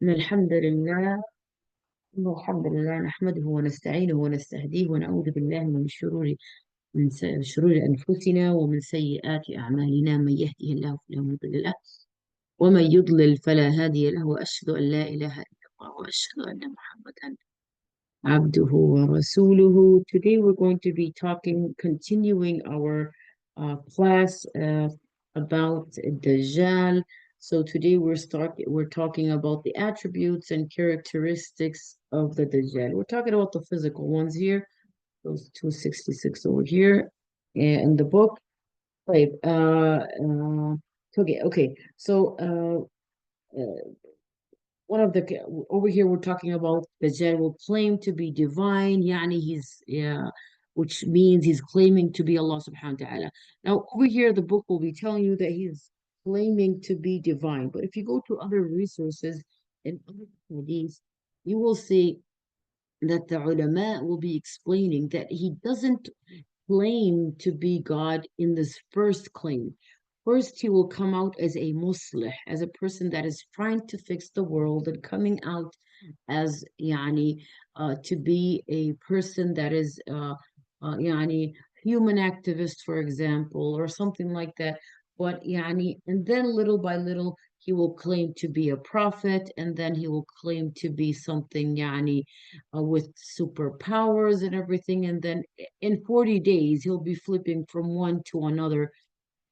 إن الحمد لله نحمده ونستعينه ونستهديه ونعوذ بالله من شرور أنفسنا ومن سيئات أعمالنا. من يهده الله فلا مضل له ومن يضلل فلا هادي له، وأشهد أن لا إله إلا الله وأشهد أن محمدا عبده ورسوله. Today we're going to be continuing our class about Dajjal. So today we're talking about the attributes and characteristics of the Dajjal. We're talking about the physical ones here, those 266 over here in the book. Right. Okay. So one of the over here we're talking about the general claim to be divine, yani which means he's claiming to be Allah subhanahu wa ta'ala. Now over here the book will be telling you that he's claiming to be divine, but if you go to other resources and other hadiths, you will see that the ulama will be explaining that he doesn't claim to be God in this first claim. First, he will come out as a muslih, as a person that is trying to fix the world and coming out as to be a person that is human activist, for example, or something like that. But and then little by little he will claim to be a prophet, and then he will claim to be something with superpowers and everything, and then in 40 days he'll be flipping from one to another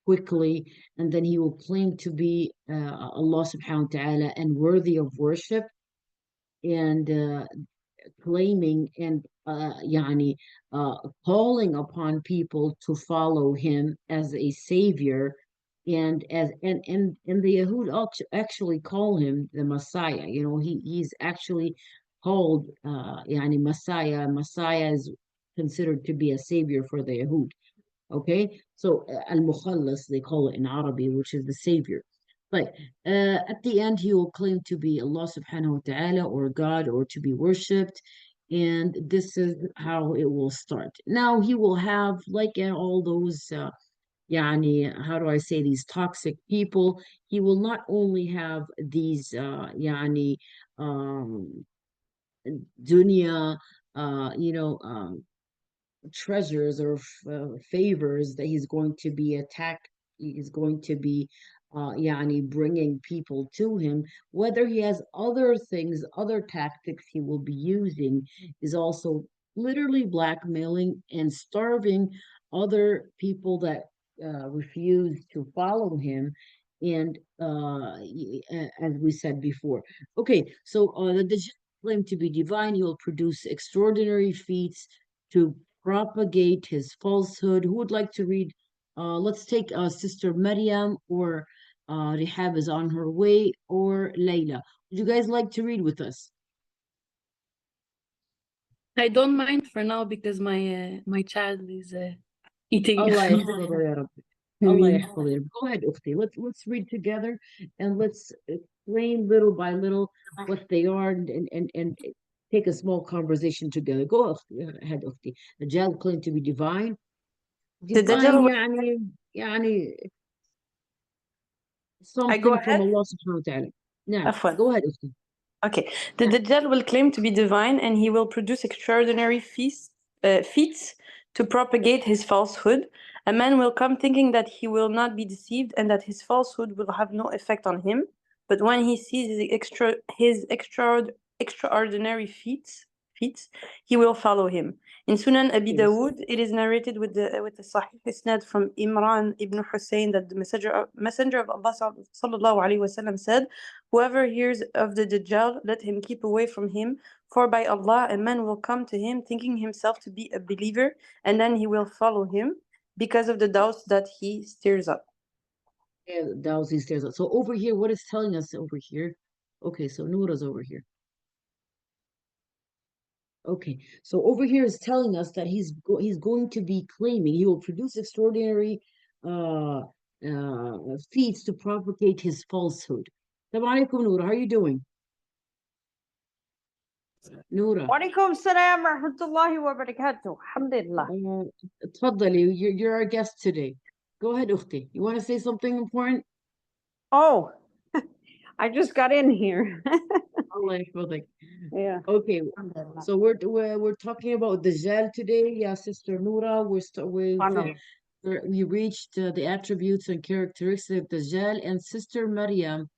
quickly, and then he will claim to be Allah subhanahu wa ta'ala and worthy of worship, and claiming and calling upon people to follow him as a savior, and the Yahud actually call him the Messiah. He's actually called Messiah. Messiah is considered to be a savior for the Yahud. Okay, so al-Mukhallas, they call it in Arabic, which is the savior. But at the end, he will claim to be Allah subhanahu wa ta'ala or God or to be worshipped. And this is how it will start. Now he will have, like all those, how do I say, these toxic people, he will not only have these, dunya, treasures or favors that he's going to be attacked. He's going to be bringing people to him. Whether he has other things, other tactics he will be using is also literally blackmailing and starving other people that refuse to follow him. And as we said before, okay, so the claim to be divine, he will produce extraordinary feats to propagate his falsehood. Who would like to read? Let's take Sister Maryam, or Rihab is on her way, or Layla. Would you guys like to read with us? I don't mind for now because my child is eating. Allah يحفظها يا رب. Allah يحفظها يا رب. Go ahead, Ukhti. Let's read together and let's explain little by little what they are, and take a small conversation together. Go ahead, Ukhti. The Dajjal claimed to be divine. The Divine Dajjal يعني I go something from ahead. Allah subhanahu wa ta'ala. Now, Afwan. go ahead, Ukhti. Okay. The Dajjal will claim to be divine and he will produce extraordinary feats to propagate his falsehood. A man will come thinking that he will not be deceived and that his falsehood will have no effect on him. But when he sees his extraordinary feats, he will follow him. In Sunan Abi Yes. Dawood, it is narrated with the Sahih Isnad from Imran ibn Hussein that the Messenger of Allah sallallahu alaihi wasallam said, "Whoever hears of the Dajjal, let him keep away from him. For by Allah, a man will come to him thinking himself to be a believer, and then he will follow him because of the doubts that he stirs up." Yeah, that was these stairs. So over here, what it's telling us over here? Okay, so Noura's over here. Okay, so over here is telling us that he's going to be claiming he will produce extraordinary uh, feats to propagate his falsehood. Assalamu alaikum, Noura. How are you doing? Noura. وعليكم السلام ورحمة الله وبركاته. الحمد لله. تفضلي, you're our guest today. Go ahead, Ukhti. You want to say something important? Oh, I just got in here. Allah يحفظك. Yeah. Okay, Alhamdulillah. so we're talking about Dajjal today. Yeah, Sister Noura, Subhanallah. we reached the attributes and characteristics of Dajjal, and Sister Maryam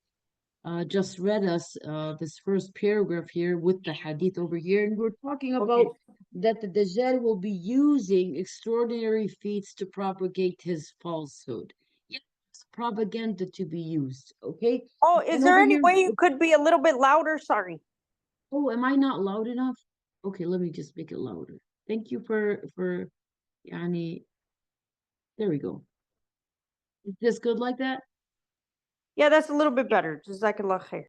just read us this first paragraph here with the hadith over here, and we're talking about Okay. that the Dajjal will be using extraordinary feats to propagate his falsehood. Yes, propaganda to be used. Okay, Oh, is and there over any here, way you could be a little bit louder? Sorry. oh, am I not loud enough? Okay, let me just make it louder. Thank you for yani, there we go. Is this good like that? Yeah, that's a little bit better. Jazakallah khair.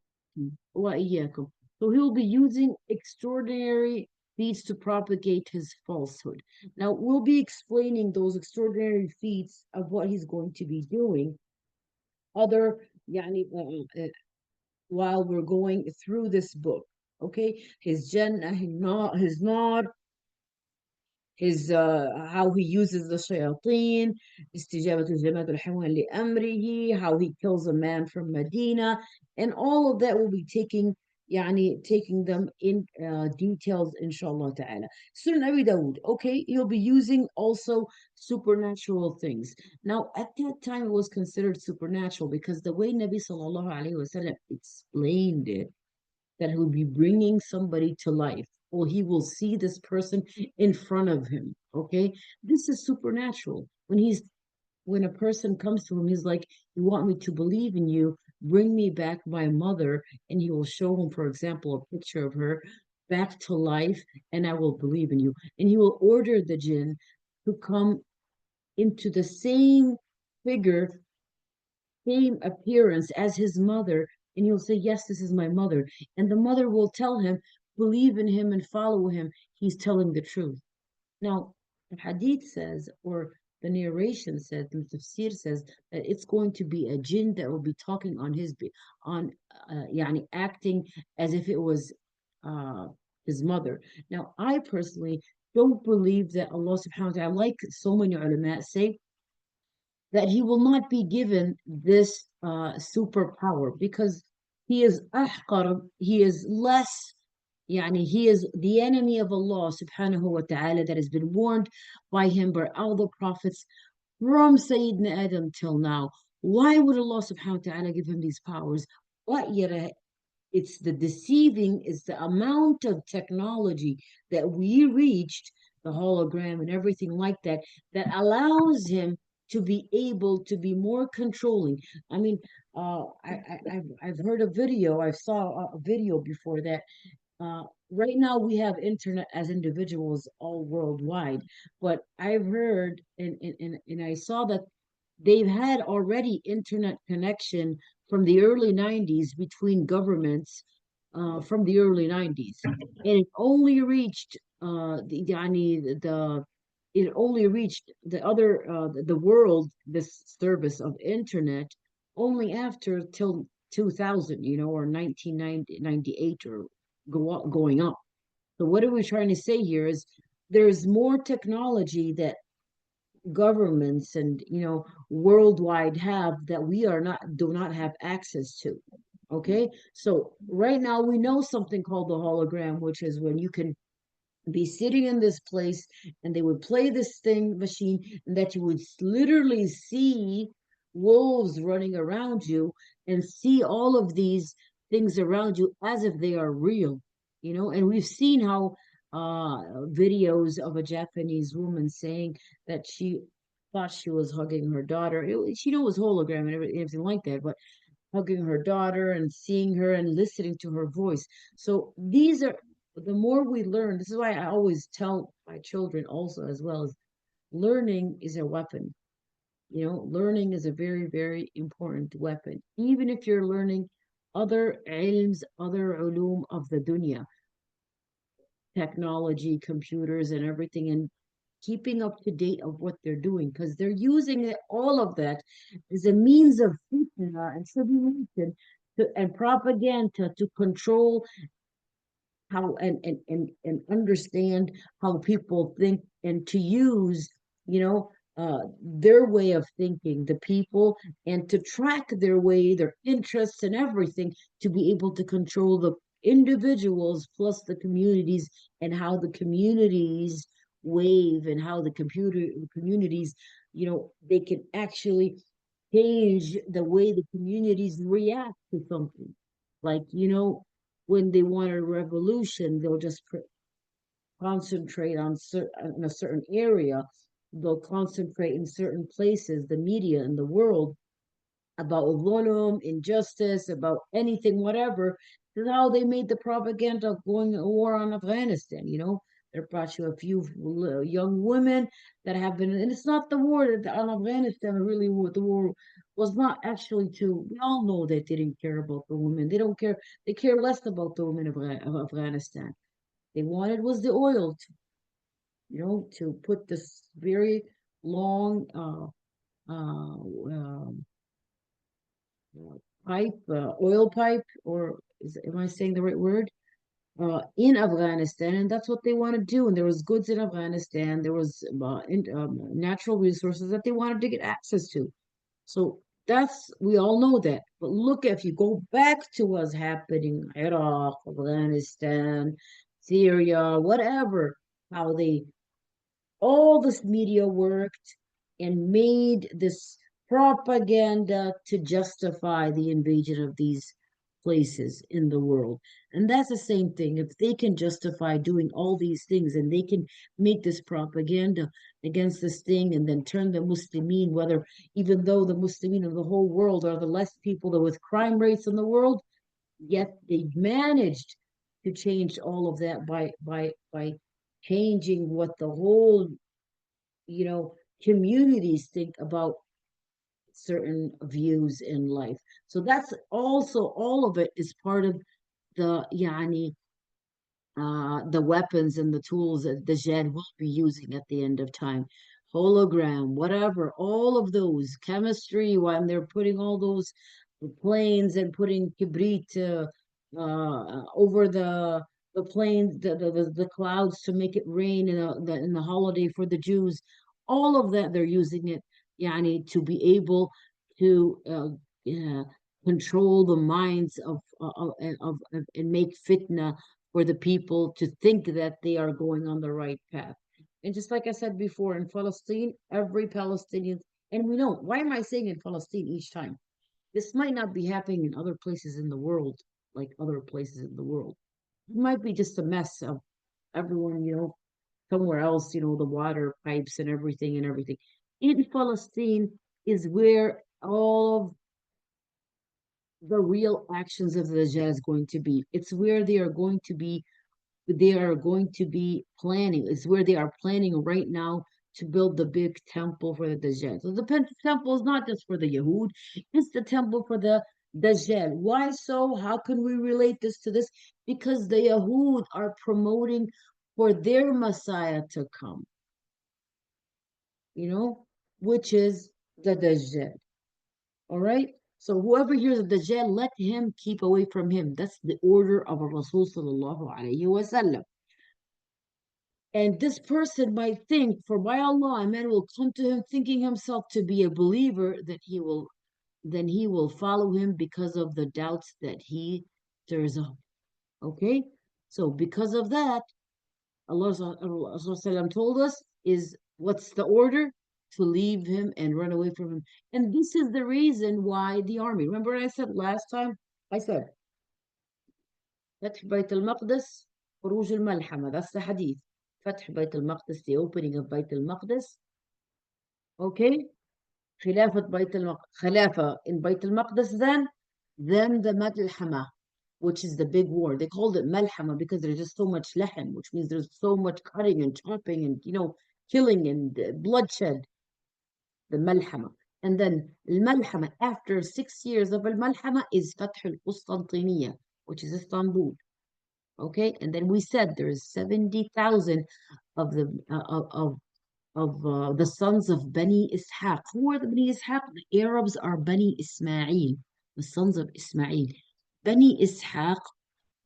وإياكم. So he will be using extraordinary feats to propagate his falsehood. Now we'll be explaining those extraordinary feats of what he's going to be doing. Other يعني, while we're going through this book, okay? His Jannah, his Nar, his how he uses the shayateen, استجابة الجماد الحيوان لأمره, how he kills a man from Medina, and all of that will be taking them in details inshallah ta'ala. Sunan Abi Dawud, okay, he'll be using also supernatural things. Now at that time it was considered supernatural because the way Nabi sallallahu alaihi wasallam explained it, that he'll be bringing somebody to life, or he will see this person in front of him. Okay, this is supernatural. When a person comes to him, he's like, "You want me to believe in you? Bring me back my mother," and he will show him, for example, a picture of her back to life, and I will believe in you. And he will order the jinn to come into the same figure, same appearance as his mother, and he'll say, "Yes, this is my mother." And the mother will tell him, "Believe in him and follow him. He's telling the truth." Now, the hadith says, or the narration says, the tafsir says that it's going to be a jinn that will be talking on yani acting as if it was uh, his mother. Now, I personally don't believe that Allah subhanahu wa ta'ala, like so many ulama say, that he will not be given this superpower because he is ahqar, he is less, yani he is the enemy of Allah subhanahu wa ta'ala that has been warned by him by all the prophets from Sayyidina Adam till now. Why would Allah subhanahu wa ta'ala give him these powers? What yet it's the deceiving is the amount of technology that we reached, the hologram and everything like that, that allows him to be able to be more controlling. I mean, I've heard a video, I saw a video before that. Right now we have internet as individuals all worldwide, but I've heard and I saw that they've had already internet connection from the early 90s between governments, from the early 90s, and it only reached it only reached the other the world, this service of internet, only after till 2000, or 1998, or going up. So what are we trying to say here is there's more technology that governments and worldwide have that we do not have access to. Okay, so right now we know something called the hologram, which is when you can be sitting in this place and they would play this thing machine, and that you would literally see wolves running around you and see all of these things around you as if they are real. And we've seen how videos of a Japanese woman saying that she thought she was hugging her daughter. She knew it was hologram and everything like that, but hugging her daughter and seeing her and listening to her voice. So these are the more we learn. This is why I always tell my children also as well as learning is a weapon. Learning is a very, very important weapon. Even if you're learning other ilms, other ulum of the dunya, technology, computers, and everything, and keeping up to date of what they're doing, because they're using all of that as a means of fitna and tribulation and propaganda to control how and understand how people think, and to use their way of thinking, the people, and to track their way, their interests and everything, to be able to control individuals plus the communities, and how the communities wave, and how the communities, they can actually change the way the communities react to something. Like, when they want a revolution, they'll just concentrate in a certain area. They'll concentrate in certain places, the media in the world, about dhulm, injustice, about anything, whatever. This is how they made the propaganda of going to war on Afghanistan. They brought you a few young women that have been, and it's not the war on Afghanistan, really, what the war was not actually to, we all know that they didn't care about the women. They don't care, they care less about the women of Afghanistan. They wanted was the oil, to put this very long pipe, oil pipe, or am I saying the right word? In Afghanistan, and that's what they want to do. And there was goods in Afghanistan, there was natural resources that they wanted to get access to. So we all know that. But look, if you go back to what's happening, Iraq, Afghanistan, Syria, whatever, how all this media worked and made this propaganda to justify the invasion of these places in the world. And that's the same thing. If they can justify doing all these things, and they can make this propaganda against this thing, and then turn the Muslimin, whether, even though the Muslimin of the whole world are the less people that with crime rates in the world, yet they managed to change all of that by changing what the whole, you know, communities think about certain views in life. So that's also, all of it is part of the weapons and the tools that the Dajjal will be using at the end of time. Hologram, whatever, all of those, chemistry, when they're putting all those planes and putting kibrit over the planes, the clouds to make it rain in the holiday for the Jews. All of that, they're using it, to be able to control the minds of and make fitna for the people to think that they are going on the right path. And just like I said before, in Palestine, every Palestinian, and we know, why am I saying in Palestine each time? This might not be happening in other places in the world, like other places in the world. It might be just a mess of everyone, somewhere else, the water pipes and everything. In Palestine is where all of the real actions of the Dajjal is going to be. It's where they are going to be planning. It's where they are planning right now to build the big temple for the Dajjal. So the temple is not just for the Yahud, it's the temple for the Dajjal. Why so? How can we relate this to this? Because the Yahud are promoting for their Messiah to come, which is the Dajjal. All right? So whoever hears of Dajjal, let him keep away from him. That's the order of a Rasul sallallahu alayhi wa sallam. And this person might think, for by Allah, a man will come to him thinking himself to be a believer, that he will follow him because of the doubts that he stirs up. Okay? So because of that, Allah told us, is what's the order? To leave him and run away from him. And this is the reason why the army, remember what I said last time? I said, فتح بيت المقدس خروج الملحمة. That's the hadith. فتح بيت المقدس, the opening of بيت المقدس. Okay? خلافة بيت المقدس, خلافة in بيت المقدس, then the ملحمة, which is the big war. They called it malhama because there's just so much lahm, which means there's so much cutting and chopping and, killing and bloodshed. The malhama. And then al-malhama, after 6 years of al-malhama, is Fath al-Qustantiniya, which is Istanbul. Okay, and then we said there's 70,000 of the sons of Bani Ishaq. Who are the Bani Ishaq? The Arabs are Bani Ismail, the sons of Ismail. Bani Ishaq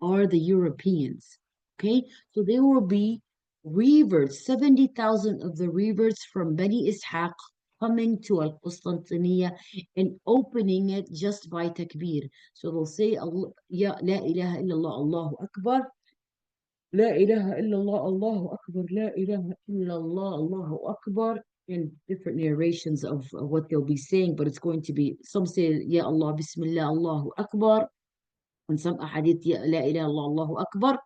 are the Europeans. Okay, so there will be reverts, 70,000 of the reverts from Bani Ishaq coming to Al-Qustantiniya and opening it just by takbir. So they'll say, Ya La ilaha illallah, Allahu Akbar, La ilaha illallah, Allahu Akbar, La ilaha illallah, Allahu Akbar, and different narrations of what they'll be saying, but it's going to be, some say, Ya Allah, Bismillah, Allahu Akbar, and some ahadith, Ya La ilaha illallah, Allahu Akbar.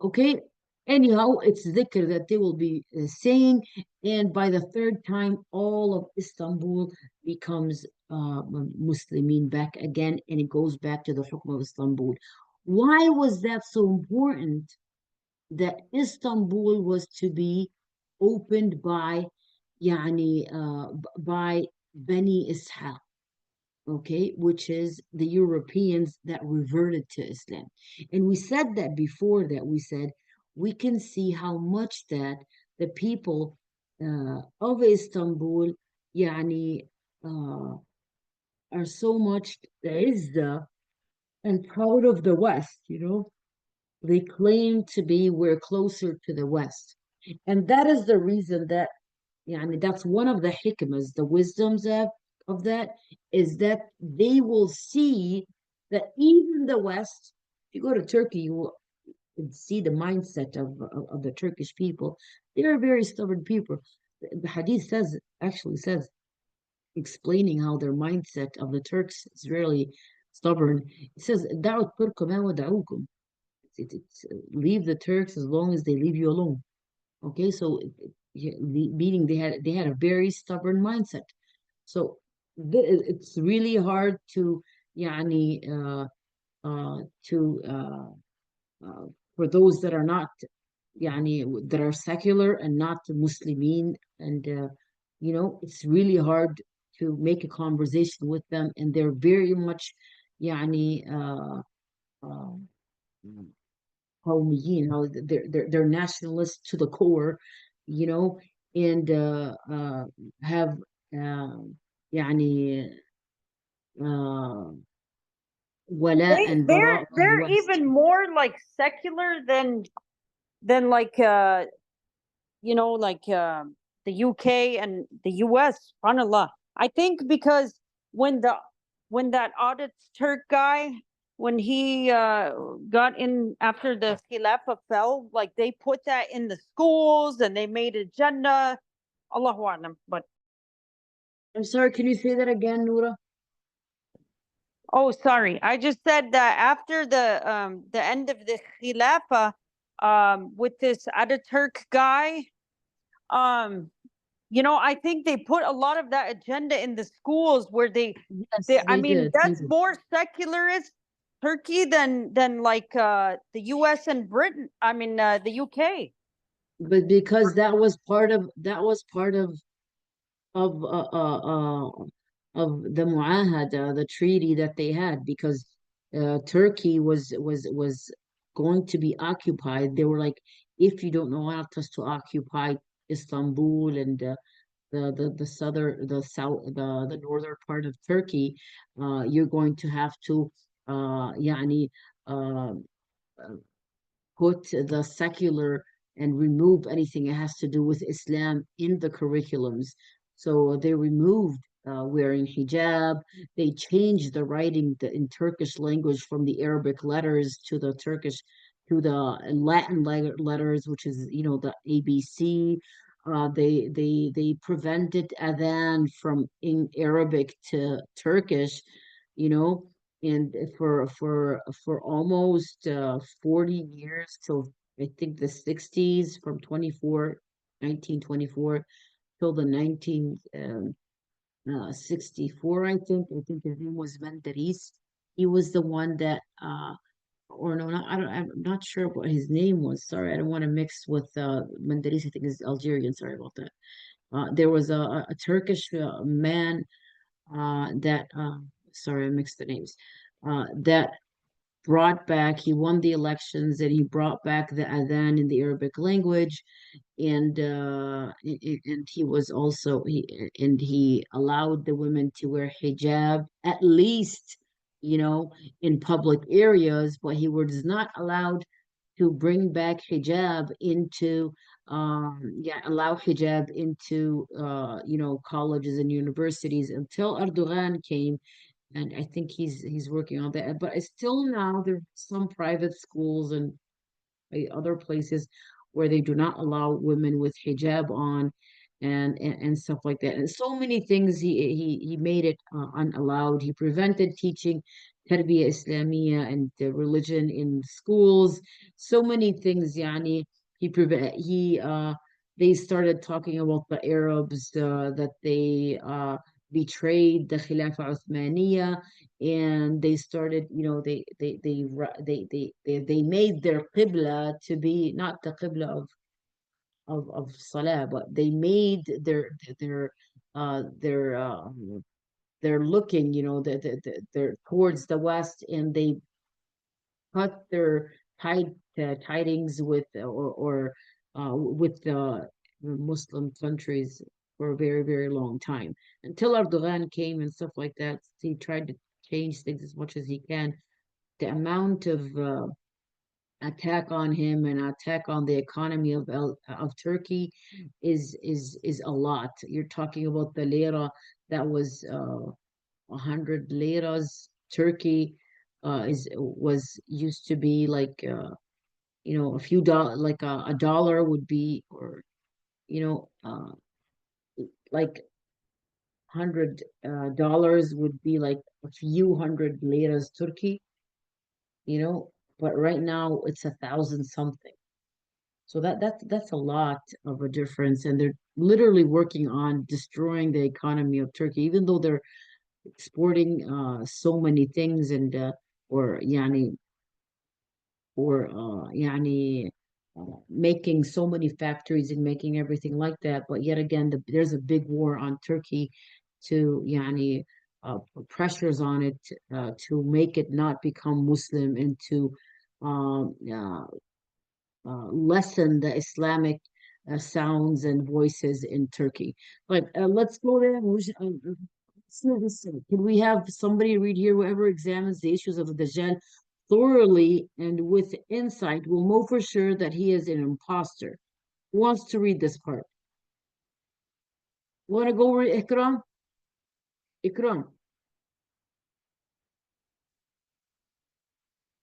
Okay. Anyhow, it's dhikr that they will be saying, and by the third time, all of Istanbul becomes Muslimin back again, and it goes back to the hukm of Istanbul. Why was that so important? That Istanbul was to be opened by, by Bani Ishaq, okay, which is the Europeans that reverted to Islam. And we said that before that, we said we can see how much that the people of Istanbul, يعني, uh, are so much izza and proud of the West, They claim to be, we're closer to the West. And that is the reason that, that's one of the hikmas, the wisdoms of that, is that they will see that even the West, if you go to Turkey, you will see the mindset of the Turkish people. They're very stubborn people. The hadith actually says, explaining how their mindset of the Turks is really stubborn. It says, "دعوا الترك ما ودعوكم." It's leave the Turks as long as they leave you alone. Okay, so meaning they had a very stubborn mindset. So it's really hard to يعني to uh, for those that are not that are secular and not Muslimin, and it's really hard to make a conversation with them, and they're very much يعني uh, قوميين, how they're nationalists to the core, you know, and have يعني uh, ولاء and براء They're للوest. even more like secular than like like the UK and the US. Subhanallah. I think because when the when that audit Turk guy, when he got in after the Khilafah fell, like they put that in the schools and they made agenda. Allahu A'lam. But I'm sorry, can you say that again, Noura? oh, sorry, I just said that after the end of the Khilafah, with this Ataturk guy, um, I think they put a lot of that agenda in the schools where Yes, I they mean, did. They that's did. more secularist Turkey than like the US and Britain. I mean, the UK. But because that was part of the mu'ahada, the treaty that they had, because Turkey was going to be occupied. They were like, if you don't want us to occupy Istanbul and the southern, the south, the northern part of Turkey, you're going to have to يعني uh, put the secular and remove anything that has to do with Islam in the curriculums. So they removed wearing hijab. They changed the writing in Turkish language from the Arabic letters to the Turkish to the Latin letters, which is the ABC. They prevented adhan from in Arabic to Turkish, you know, and for almost 40 years till I think the 60s, from 1924 till the 1964, I think his name was Menderes. He was the one that or no, not, I don't, I'm not sure what his name was. Sorry, I don't want to mix with Menderes. I think is Algerian. Sorry about that. There was a Turkish man that sorry, I mixed the names. That brought back, he won the elections and he brought back the adhan in the Arabic language, and he was also he allowed the women to wear hijab, at least you know in public areas, but he was not allowed to bring back hijab into yeah, allow hijab into colleges and universities until Erdogan came, and I think he's working on that. But still now there are some private schools and other places where they do not allow women with hijab on and stuff like that. And so many things he made it unallowed. He prevented teaching tarbiyah Islamiyah and the religion in schools. So many things, yani he they started talking about the Arabs that they betrayed the Khilafah Uthmaniyah, and they started, they made their qibla to be not the qibla of salah, but they made their they're looking, they're towards the west, and they cut their tidings with with the Muslim countries for a very, very long time until Erdogan came and stuff like that. He tried to change things as much as he can. The amount of attack on him and attack on the economy of Turkey is a lot. You're talking about the lira that was 100 liras. Turkey is was used to be like a few dollars, like a dollar would be, or you know like $100 would be like a few hundred liras Turkey, but right now it's 1,000 something. So that's a lot of a difference, and they're literally working on destroying the economy of Turkey, even though they're exporting so many things and or yani making so many factories and making everything like that. But yet again, there's a big war on Turkey to pressures on it to make it not become Muslim and to um, uh, lessen the Islamic sounds and voices in Turkey. But let's go there. Can we have somebody read here? Whoever examines the issues of the Dajjal thoroughly and with insight will know for sure that he is an imposter. Who wants to read this part? Want to go read Ikram? Ikram.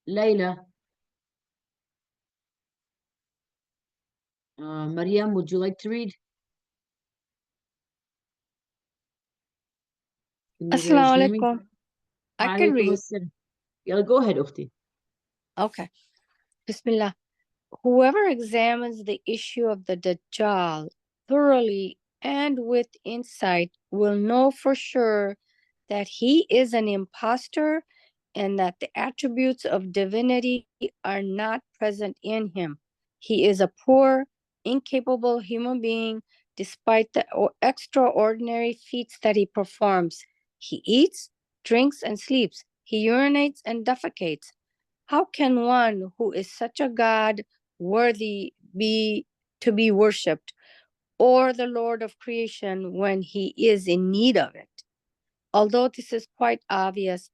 Layla. Mariam, would you like to read? Can you guys Assalamu hear me? alaikum. I can Alaikum read. assalam. Yeah, go ahead, Ukhti. Okay. Bismillah. Whoever examines the issue of the Dajjal thoroughly and with insight will know for sure that he is an impostor and that the attributes of divinity are not present in him. He is a poor, incapable human being despite the extraordinary feats that he performs. He eats, drinks, and sleeps. He urinates and defecates. How can one who is such a God worthy be to be worshipped, or the Lord of creation when he is in need of it? Although this is quite obvious,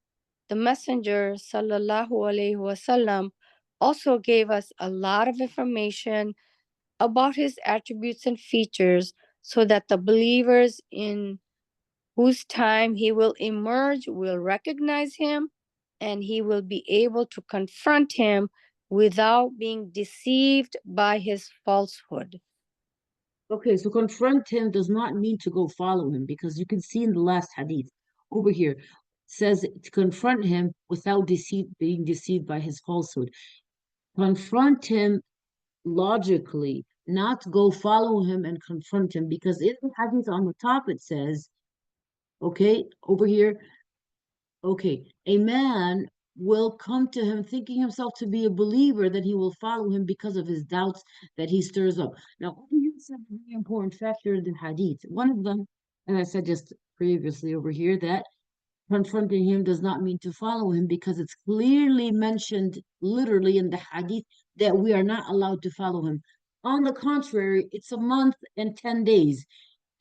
the Messenger sallallahu alaihi wasallam also gave us a lot of information about his attributes and features so that the believers in whose time he will emerge will recognize him and he will be able to confront him without being deceived by his falsehood. Okay, so confront him does not mean to go follow him, because you can see in the last hadith over here says to confront him without being deceived by his falsehood. Confront him logically, not go follow him and confront him, because in the hadith on the top it says, okay, over here, okay, a man will come to him thinking himself to be a believer, that he will follow him because of his doubts that he stirs up. Now, over here is a very important factor in the hadith. One of them, and I said just previously over here, that confronting him does not mean to follow him, because it's clearly mentioned literally in the hadith that we are not allowed to follow him. On the contrary, it's a month and 10 days.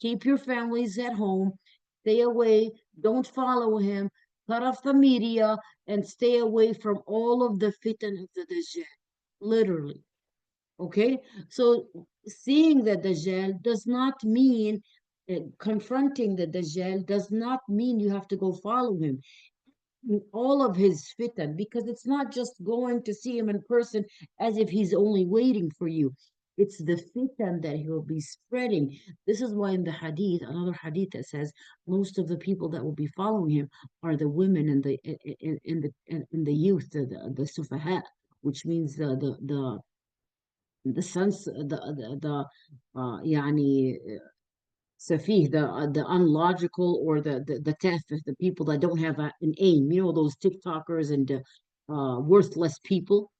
Keep your families at home, stay away, don't follow him, cut off the media, and stay away from all of the fitan of the Dajjal. Literally. Okay, so seeing the Dajjal does not mean confronting the Dajjal does not mean you have to go follow him in all of his fitan, because it's not just going to see him in person as if he's only waiting for you. It's the fitan that he will be spreading. This is why in the hadith, another hadith that says most of the people that will be following him are the women and the youth, the sufaha, which means the sons, يعني Safih, the unlogical, or the tafih, the people that don't have an aim, those TikTokers and worthless people.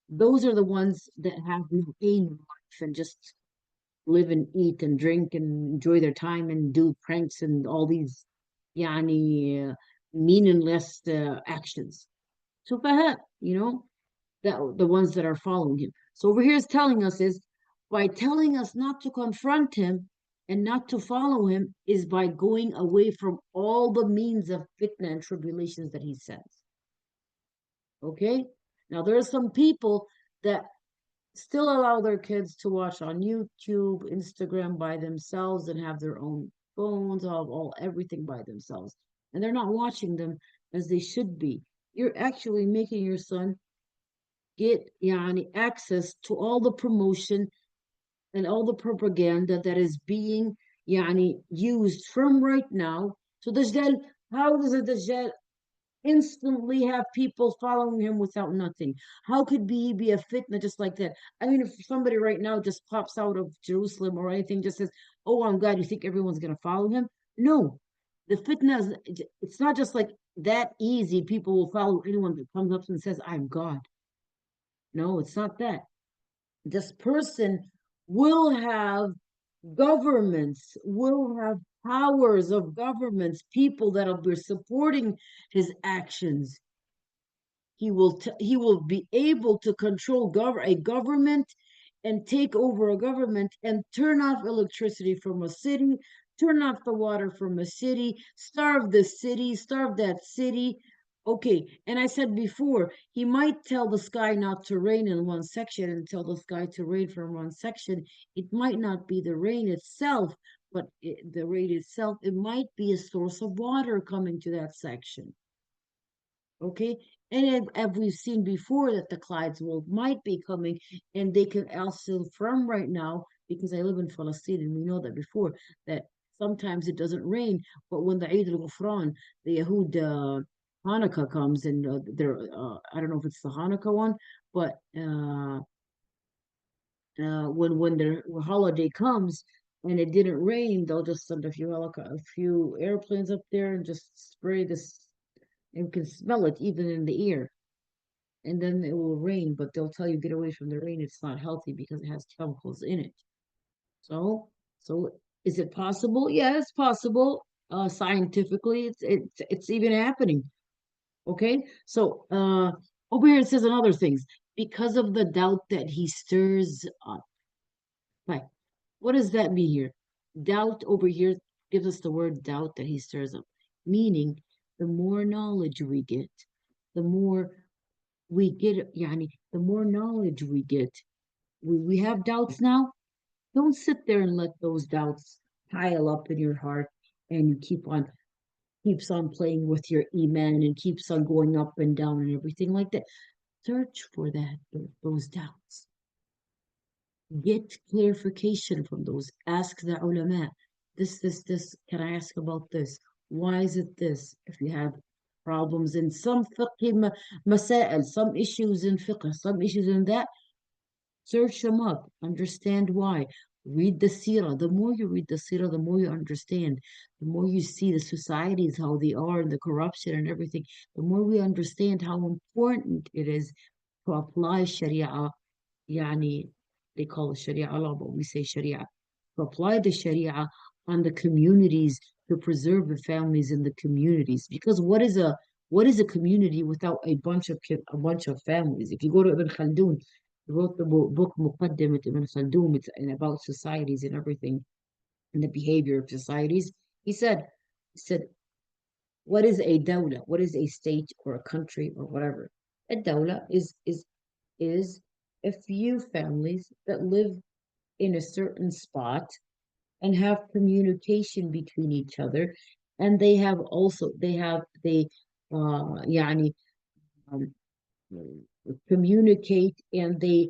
Those are the ones that have no aim in life and just live and eat and drink and enjoy their time and do pranks and all these يعني meaningless actions. So perhaps, that the ones that are following him. So over here is telling us is by telling us not to confront him and not to follow him is by going away from all the means of fitna and tribulations that he says. Okay? Now there are some people that still allow their kids to watch on YouTube, Instagram by themselves and have their own phones, all everything by themselves. And they're not watching them as they should be. You're actually making your son get access to all the promotion and all the propaganda that is being used from right now. So Dajjal, how does a Dajjal instantly have people following him without nothing? How could he be a fitna just like that? I mean, if somebody right now just pops out of Jerusalem or anything, just says, "Oh, I'm God," you think everyone's gonna follow him? No, the fitna is, it's not just like that easy. People will follow anyone that comes up and says, "I'm God." No, it's not that. This person will have governments, will have powers of governments, people that'll be supporting his actions. He will be able to control a government and take over a government and turn off electricity from a city, turn off the water from a city, starve the city, starve that city. Okay, and I said before, he might tell the sky not to rain in one section and tell the sky to rain from one section. It might not be the rain itself, but the rain itself, it might be a source of water coming to that section. Okay, and as we've seen before that the Clydesdale might be coming, and they can also from right now, because I live in Palestine and we know that before, that sometimes it doesn't rain, but when the Eid al-Ghufran, the Yahud Hanukkah comes, and I don't know if it's the Hanukkah one, but when their holiday comes and it didn't rain, they'll just send a few airplanes up there and just spray this, and you can smell it even in the air, and then it will rain, but they'll tell you get away from the rain. It's not healthy because it has chemicals in it. So, so is it possible? Yeah, it's possible. Scientifically, it's even happening. Okay, so over here it says another things because of the doubt that he stirs up. Right. What does that mean here? Doubt over here gives us the word doubt that he stirs up, meaning the more knowledge we get, the more we get, the more knowledge we get. We have doubts now. Don't sit there and let those doubts pile up in your heart and you keeps on playing with your iman and keeps on going up and down and everything like that. Search for those doubts. Get clarification from those. Ask the ulama. This. Can I ask about this? Why is it this? If you have problems in some fiqh masail, some issues in fiqh, some issues in that, search them up. Understand why. Read the seerah. The more you read the seerah, the more you understand. The more you see the societies, how they are, and the corruption and everything, the more we understand how important it is to apply Sharia. يعني they call it Sharia law, but we say Sharia. To apply the Sharia on the communities, to preserve the families in the communities. Because what is a community without a bunch of families? If you go to Ibn Khaldun, he wrote the book Muqaddimat Ibn Khaldun, it's about societies and everything and the behavior of societies. He said, what is a dawla? What is a state or a country or whatever? A dawla is a few families that live in a certain spot and have communication between each other, and they have also they يعني um, communicate and they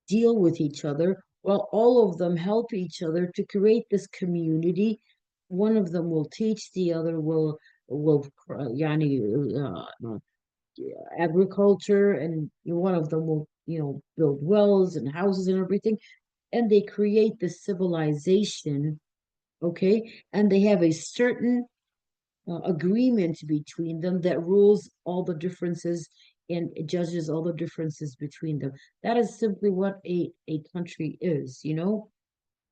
deal with each other. Well, all of them help each other to create this community. One of them will teach, the other will يعني agriculture, and one of them will build wells and houses and everything, and they create this civilization. Okay, and they have a certain agreement between them that rules all the differences and judges all the differences between them. That is simply what a country is,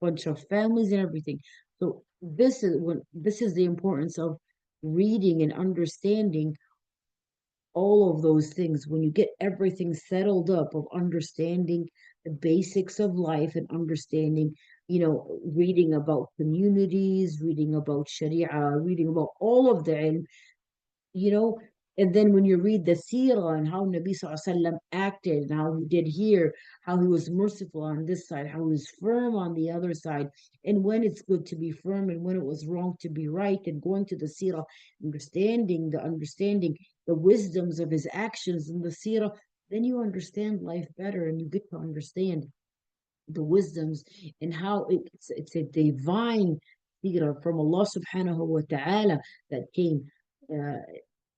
bunch of families and everything. So this is the importance of reading and understanding all of those things. When you get everything settled up of understanding the basics of life and understanding, reading about communities, reading about Sharia, reading about all of the ilm, you know, and then when you read the seerah and how Nabi Sallallahu Alaihi Wasallam acted and how he did here, how he was merciful on this side, how he was firm on the other side, and when it's good to be firm and when it was wrong to be right, and going to the seerah, understanding the wisdoms of his actions in the seerah, then you understand life better and you get to understand the wisdoms and how it's a divine seerah from Allah subhanahu wa ta'ala that came.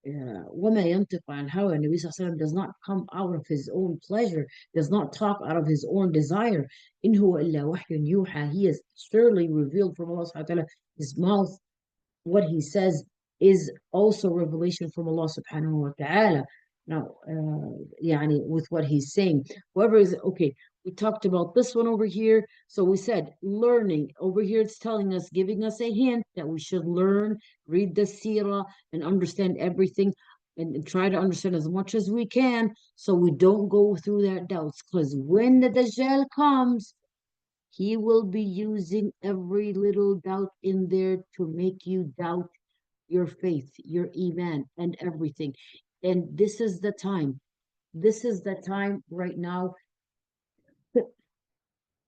وَمَا يَنْطِقُ عَنْ الْهَوَى. Nabi Sallallahu Alaihi Wasallam does not come out of his own pleasure, does not talk out of his own desire. إِنْ هُوَ إِلَّا وَحْيٌ يُوحَى. He is surely revealed from Allah subhanahu wa ta'ala. His mouth, what he says, is also revelation from Allah subhanahu wa ta'ala. Now, with what he's saying, whoever is, okay, we talked about this one over here. So we said learning. Over here, it's telling us, giving us a hint that we should learn, read the seerah, and understand everything, and try to understand as much as we can so we don't go through that doubts. Because when the Dajjal comes, he will be using every little doubt in there to make you doubt your faith, your iman, and everything. And this is the time. This is the time right now.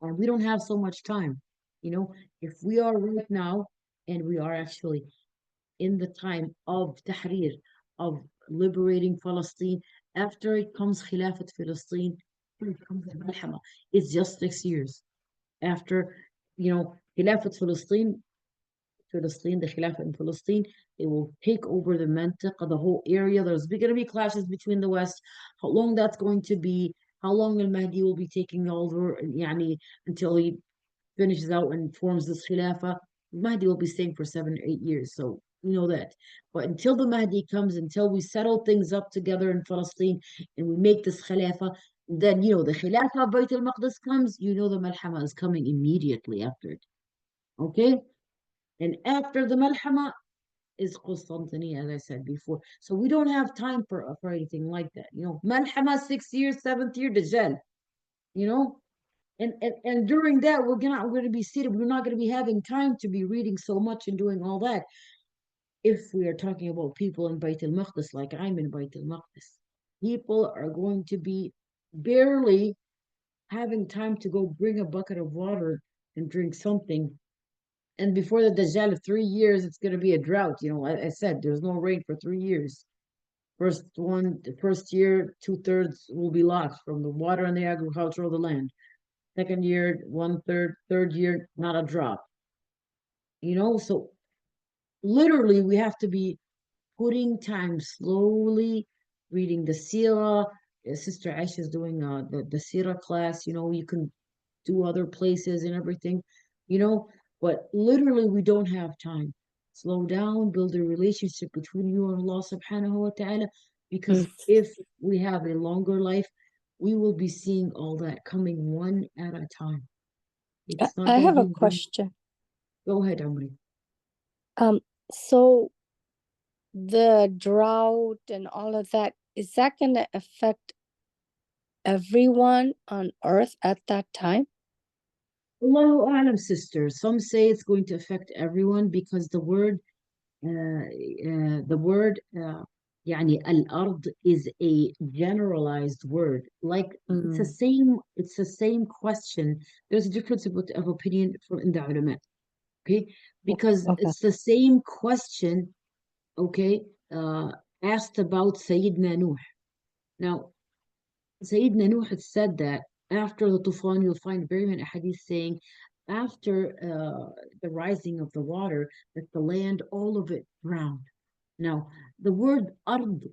And we don't have so much time. If we are right now, and we are actually in the time of tahrir, of liberating Palestine, after it comes Khilafat Palestine, it comes Malhama. It's just 6 years. After, Khilafat Palestine, the Khilafah in Palestine, they will take over the Mantiqa, the whole area. There's going to be clashes between the West. How long that's going to be, how long Al Mahdi will be taking over, until he finishes out and forms this Khilafah. Mahdi will be staying for 7 or 8 years, so we know that. But until the Mahdi comes, until we settle things up together in Palestine and we make this Khilafah, then the Khilafah of Bayt al-Maqdis comes, the Malhama is coming immediately after it. Okay? And after the Malhama is Constantinople, as I said before. So we don't have time for anything like that. Malhama 6 years, 7th year, Dajjal. And during that we're gonna be seated. We're not gonna be having time to be reading so much and doing all that. If we are talking about people in Bayt al-Maqdis, like I'm in Bayt al-Maqdis, people are going to be barely having time to go bring a bucket of water and drink something. And before the Dajjal of 3 years, it's going to be a drought. I said there's no rain for 3 years. The first year, 2/3 will be lost from the water and the agriculture of the land. Second year, 1/3. Third year, not a drop. So literally we have to be putting time slowly, reading the seerah. Sister Aisha is doing the seerah class. You can do other places and everything, but literally we don't have time. Slow down, build a relationship between you and Allah subhanahu wa ta'ala, because if we have a longer life, we will be seeing all that coming one at a time. It's not I going to have a be question. Go ahead, Amri. So the drought and all of that, is that going to affect everyone on earth at that time? Allahu Alam, sister. Some say it's going to affect everyone because the word يعني الأرض is a generalized word. Like it's the same question. There's a difference of opinion from in the ulama. Okay, because Okay. it's the same question. Okay, uh, asked about Sayyidina Nuh. Now, Sayyidina Nuh had said that after the Tufan, you'll find very many hadith saying after the rising of the water, that the land, all of it drowned. Now, the word ard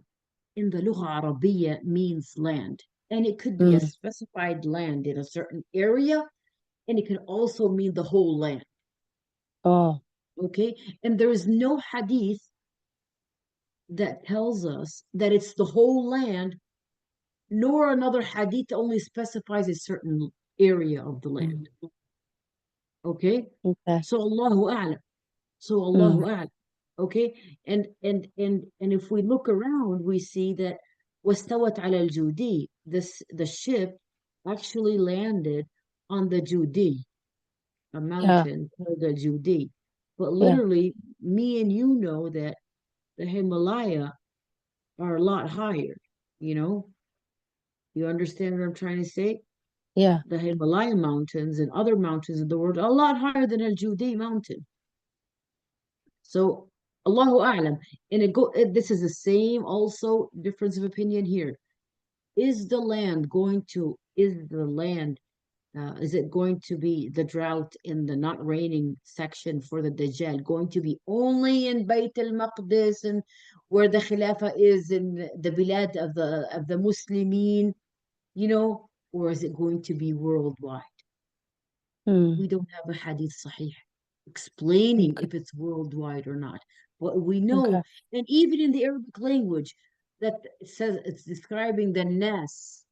in the Lugha Arabiya means land, and it could be a specified land in a certain area, and it can also mean the whole land. Oh. Okay, and there is no hadith that tells us that it's the whole land, nor another hadith only specifies a certain area of the land. Okay, Okay. so Allahu A'lam. So Allahu A'lam. Okay, and if we look around, we see that واستوت على الجودي, the ship actually landed on the Judi, a mountain called the Judi. But Yeah. literally, me and you know that the Himalaya are a lot higher, you know? You understand what I'm trying to say? Yeah. The Himalaya mountains and other mountains in the world are a lot higher than Al Judi mountain. So Allahu A'lam. This is the same also difference of opinion here. Is the land is it going to be the drought in the not raining section for the Dajjal going to be only in Bayt al-Maqdis and where the Khilafah is in the bilad of the Muslimin, you know, or is it going to be worldwide? We don't have a hadith sahih explaining Okay. if it's worldwide or not. But we Okay. know, and even in the Arabic language, that it says it's describing the nas.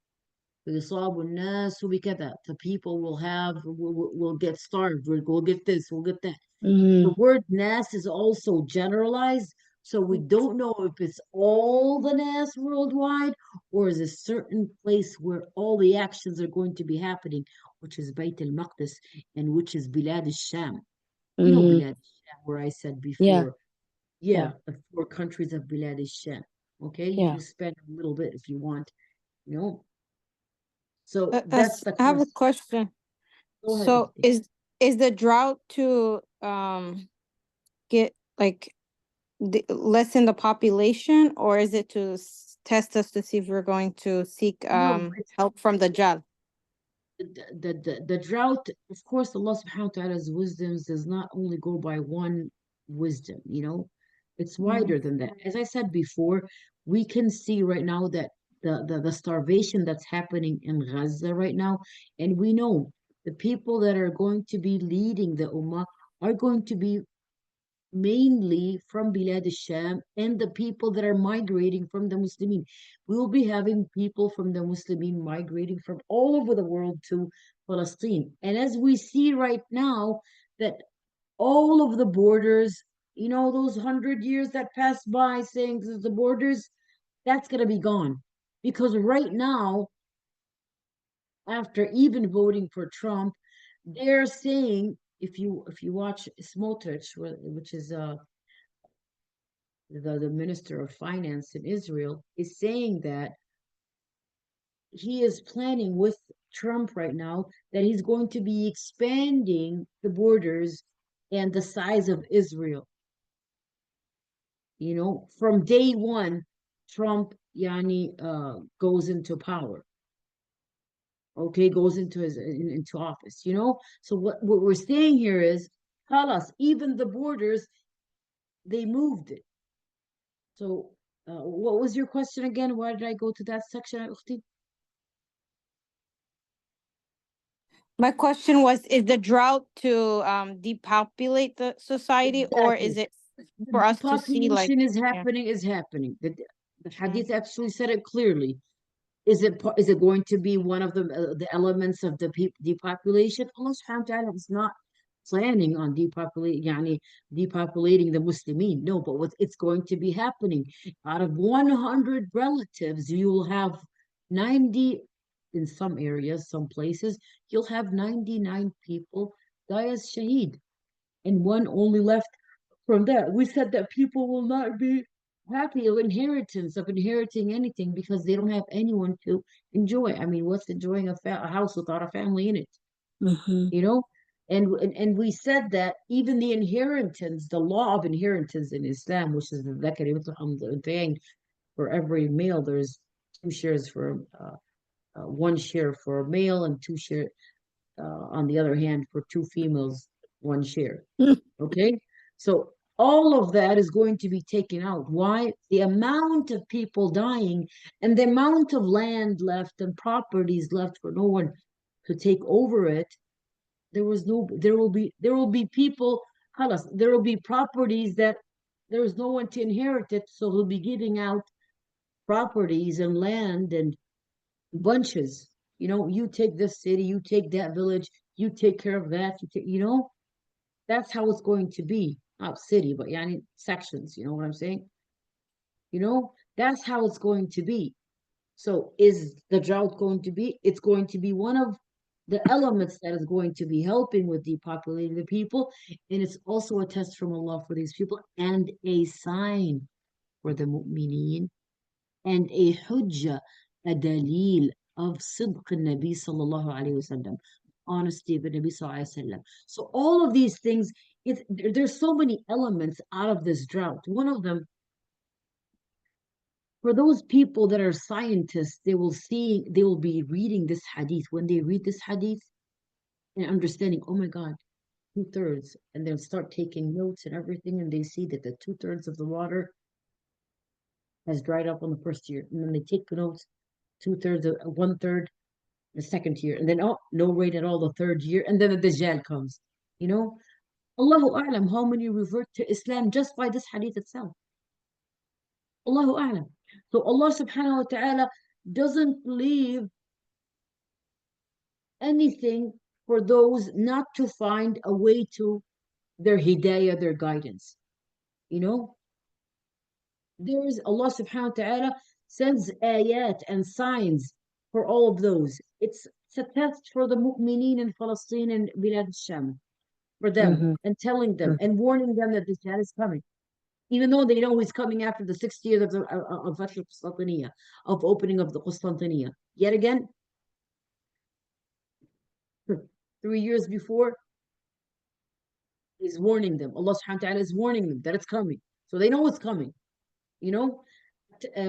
يصاب الناس بكذا. The people will get starved. We'll get this. We'll get that. The word nas is also generalized, so we don't know if it's all the nas worldwide or is a certain place where all the actions are going to be happening, which is Bayt al-Maqdis and which is Bilad al-Sham. You know Bilad al-Sham, where I said Yeah. before, Yeah. the 4 countries of Bilad al-Sham. Okay, you Yeah. can spend a little bit if you want, you know. So that's As the I have a question. question. Go ahead, So Ukhti. is the drought to get like lessen the population, or is it to test us to see if we're going to seek No, help from the Jal? the drought, of course, Allah subhanahu wa ta'ala's wisdoms does not only go by one wisdom, you know, it's wider than that. As I said before, we can see right now that the starvation that's happening in Gaza right now, and we know the people that are going to be leading the Ummah are going to be mainly from Bilad al-Sham and the people that are migrating from the Muslimin. We will be having people from the Muslimin migrating from all over the world to Palestine. And as we see right now, that all of the borders, you know, those 100 years that passed by saying this is the borders, that's going to be gone. Because right now, after even voting for Trump, they're saying, if you watch Smotrich, which is the minister of finance in Israel, is saying that he is planning with Trump right now that he's going to be expanding the borders and the size of Israel. You know, from day one, Trump goes into power. Okay, goes into office. You know, so what we're saying here is, us even the borders, they moved it. So, what was your question again? Why did I go to that section, Ukhti? My question was, is the drought to depopulate the society, or is Exactly. it The for us to see like, depopulation is yeah. happening. The hadith actually said it clearly. Is it going to be one of the elements of the depopulation? Allah subhanahu wa ta'ala is not planning on depopulating the Muslimin. No, but it's going to be happening. Out of 100 relatives, you will have 90 in some areas, some places, you'll have 99 people die as shaheed, and one only left from that. We said that people will not be happy of inheritance, of inheriting anything because they don't have anyone to enjoy. I mean, what's enjoying a house without a family in it? Mm-hmm. You know? And we said that even the inheritance, the law of inheritance in Islam, which is the dhakari mithlu hamd al-unthayayn, for every male, there's two shares for one share for a male and two share on the other hand for two females, one share. Okay, so all of that is going to be taken out. Why? The amount of people dying and the amount of land left and properties left for no one to take over it. There will be people, halas, there will be properties that there is no one to inherit it, so he'll be giving out properties and land and bunches. You know, you take this city, you take that village, you take care of that, you know, that's how it's going to be. Not city, but yani sections, you know what I'm saying? You know, that's how it's going to be. So is the drought going to be? It's going to be one of the elements that is going to be helping with depopulating the people. And it's also a test from Allah for these people and a sign for the mu'mineen and a hujjah, a dalil of sidq al-Nabi sallallahu alayhi wasallam, honesty of the Nabi sallallahu alayhi wasallam. So all of these things, there's so many elements out of this drought. One of them, for those people that are scientists, they will be reading this hadith. When they read this hadith and understanding, oh my God, 2/3, and they'll start taking notes and everything, and they see that the 2/3 of the water has dried up on the first year, and then they take notes, 2/3, 1/3, the second year, and then oh, no rain at all the third year, and then the Dajjal comes. You know, Allahu A'lam, how many revert to Islam just by this hadith itself? Allahu A'lam. So Allah subhanahu wa ta'ala doesn't leave anything for those not to find a way to their hidayah, their guidance. You know, there is Allah subhanahu wa ta'ala sends ayat and signs for all of those. It's a test for the mu'mineen in Palestine and Bilad al-Sham, for them, Mm-hmm. and telling them and warning them that the Dajjal is coming. Even though they know he's coming after the 6th year of Fath al-Qustantiniya, of opening of the Qustantiniya. Yet again, 3 years before, he's warning them. Allah subhanahu wa ta'ala is warning them that it's coming. So they know it's coming, you know,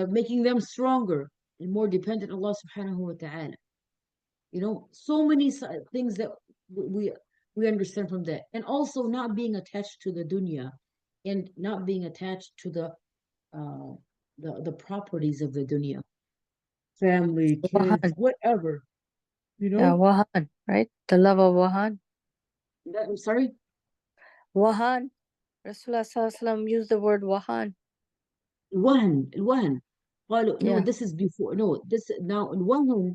making them stronger and more dependent on Allah subhanahu wa ta'ala. You know, so many things that we understand from that. And also not being attached to the dunya and not being attached to uh the properties of the dunya. Family, kids, Wahan. whatever, you Yeah, know? Wahan, right? The love of Wahan. I'm sorry? Wahan. Rasulullah Sallallahu Alaihi Wasallam used the word Wahan. الوهن. قالوا no, Yeah. this is before. No, this now الوهن,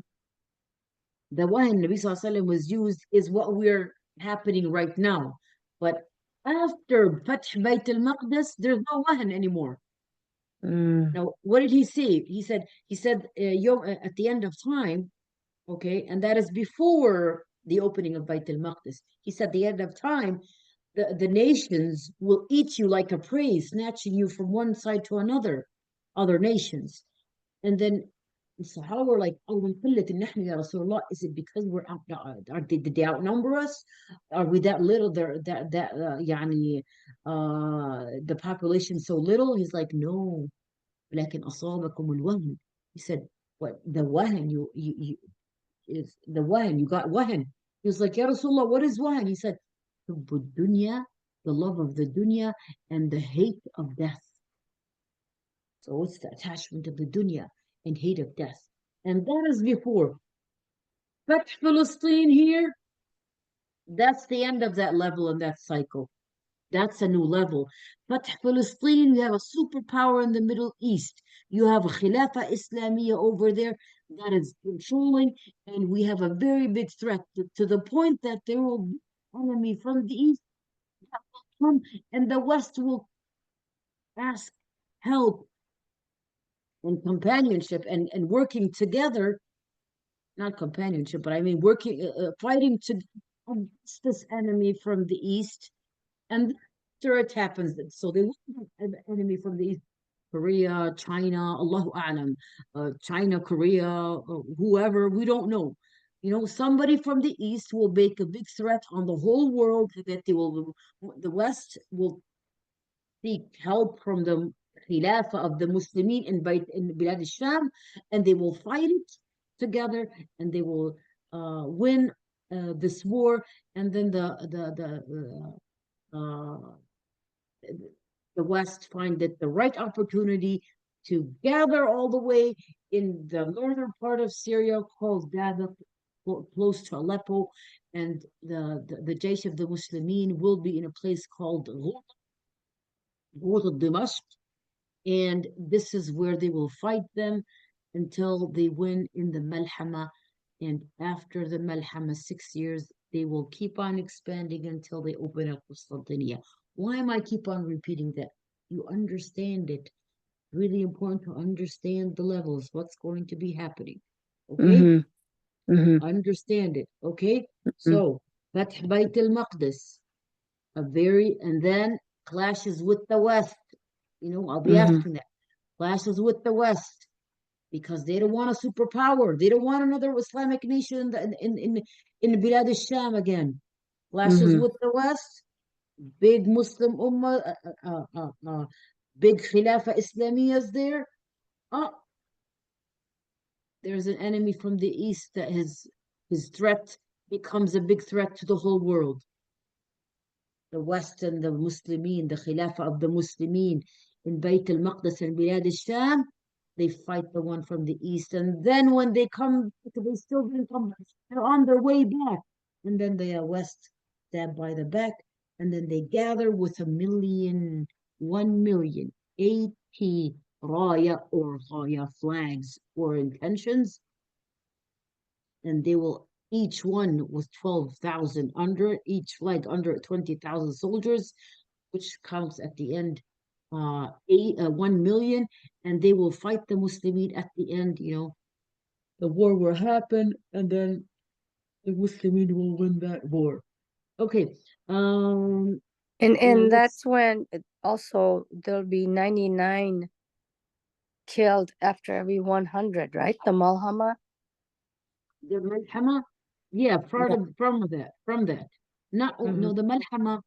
the wahan Nabi Sallallahu Alaihi Wasallam was used is what we're happening right now. But after Fath Bayt al-Maqdis, there's no wahan anymore. Mm. Now, what did he say? He said at the end of time, okay, and that is before the opening of Bayt al-Maqdis. He said the end of time, the nations will eat you like a prey, snatching you from one side to another, other nations. And then the Sahaba were like, oh, من قلة نحن يا Rasulullah, is it because we're out, did they outnumber us? Are we that little, يعني, the population so little? He's like, no, لكن أصابكم الوهن. He said, what, the wahan, is the wahan, you got wahan. He was like, Ya Rasulullah, what is wahan? He said, حب الدنيا, the love of the dunya, and the hate of death. So it's the attachment of the dunya and hate of death. And that is before. But Palestine here, that's the end of that level and that cycle. That's a new level. But Palestine, you have a superpower in the Middle East. You have a Khilafah Islamiyah over there that is controlling, and we have a very big threat to the point that there will be enemy from the East that will come, and the West will ask help and companionship and working together, not companionship, but I mean working, fighting to against this enemy from the East. And after it happens, so they will have an enemy from the East. Korea, China, Allahu A'lam, China, Korea, whoever, we don't know. You know, somebody from the East will make a big threat on the whole world that the West will seek help from the Khilafah of the Muslimin in Bilad al-Sham, and they will fight it together, and they will win this war, and then the West find it the right opportunity to gather all the way in the northern part of Syria called Gaza, close to Aleppo, and the Jaysh of the Muslimin will be in a place called Ghouta Dimashq, and this is where they will fight them until they win in the Malhama. And after the Malhama, 6 years, they will keep on expanding until they open up Constantinople. Why am I keep on repeating that? You understand it. Really important to understand the levels, what's going to be happening. Okay? Understand it. Okay? So, Fath Bayt al-Maqdis, and then clashes with the West. You know, I'll be asking that. Clashes with the West because they don't want a superpower. They don't want another Islamic nation in Bilad al-Sham again. Clashes with the West, big Muslim Ummah, big Khilafah Islamiyas there. Oh, there's an enemy from the East that his threat becomes a big threat to the whole world. The West and the Muslimin, the Khilafah of the Muslimin in Bayt al-Maqdis and Bilad al-Sham, they fight the one from the East. And then when they come, they still didn't come, they're on their way back. And then the West stab by the back. And then they gather with 1,080 raya or raya flags or intentions. And they will each one with 12,000 under it, each flag under it, 20,000 soldiers, which counts at the end 1 million, and they will fight the Muslimin at the end. You know, the war will happen, and then the Muslimin will win that war. Okay. And that's when also there'll be 99 killed after every 100, right? The Malhama. The Malhama, yeah, from that. Not no, the Malhama.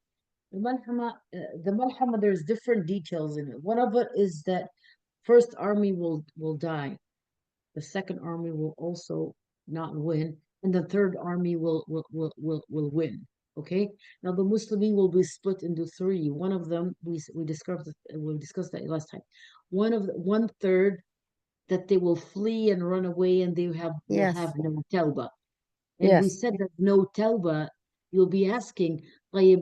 The Malhama, there's different details in it. One of it is that first army will die. The second army will also not win, and the third army will win. Okay. Now the Muslimin will be split into three. One of them we discussed that last time. One third that they will flee and run away, and will have no tawbah. And we said that no tawbah. You'll be asking, Allah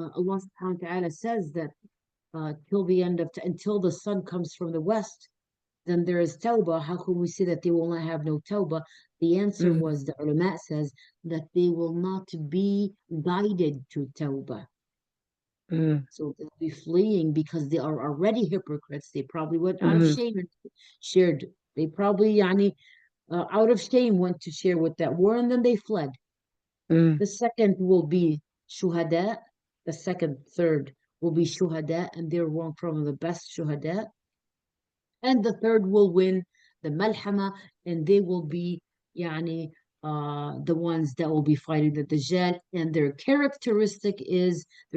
subhanahu wa ta'ala says that till the end until the sun comes from the west, then there is tawbah. How can we say that they will not have no tawbah? The answer was, the ulama says that they will not be guided to tawbah. So they'll be fleeing because they are already hypocrites. They probably went out of shame and shared. They probably, out of shame, went to share with that war, and then they fled. The second will be shuhada. The third will be shuhada, and they're one from the best shuhada. And the third will win the malhama, and they will be the ones that will be fighting the Dajjal. And their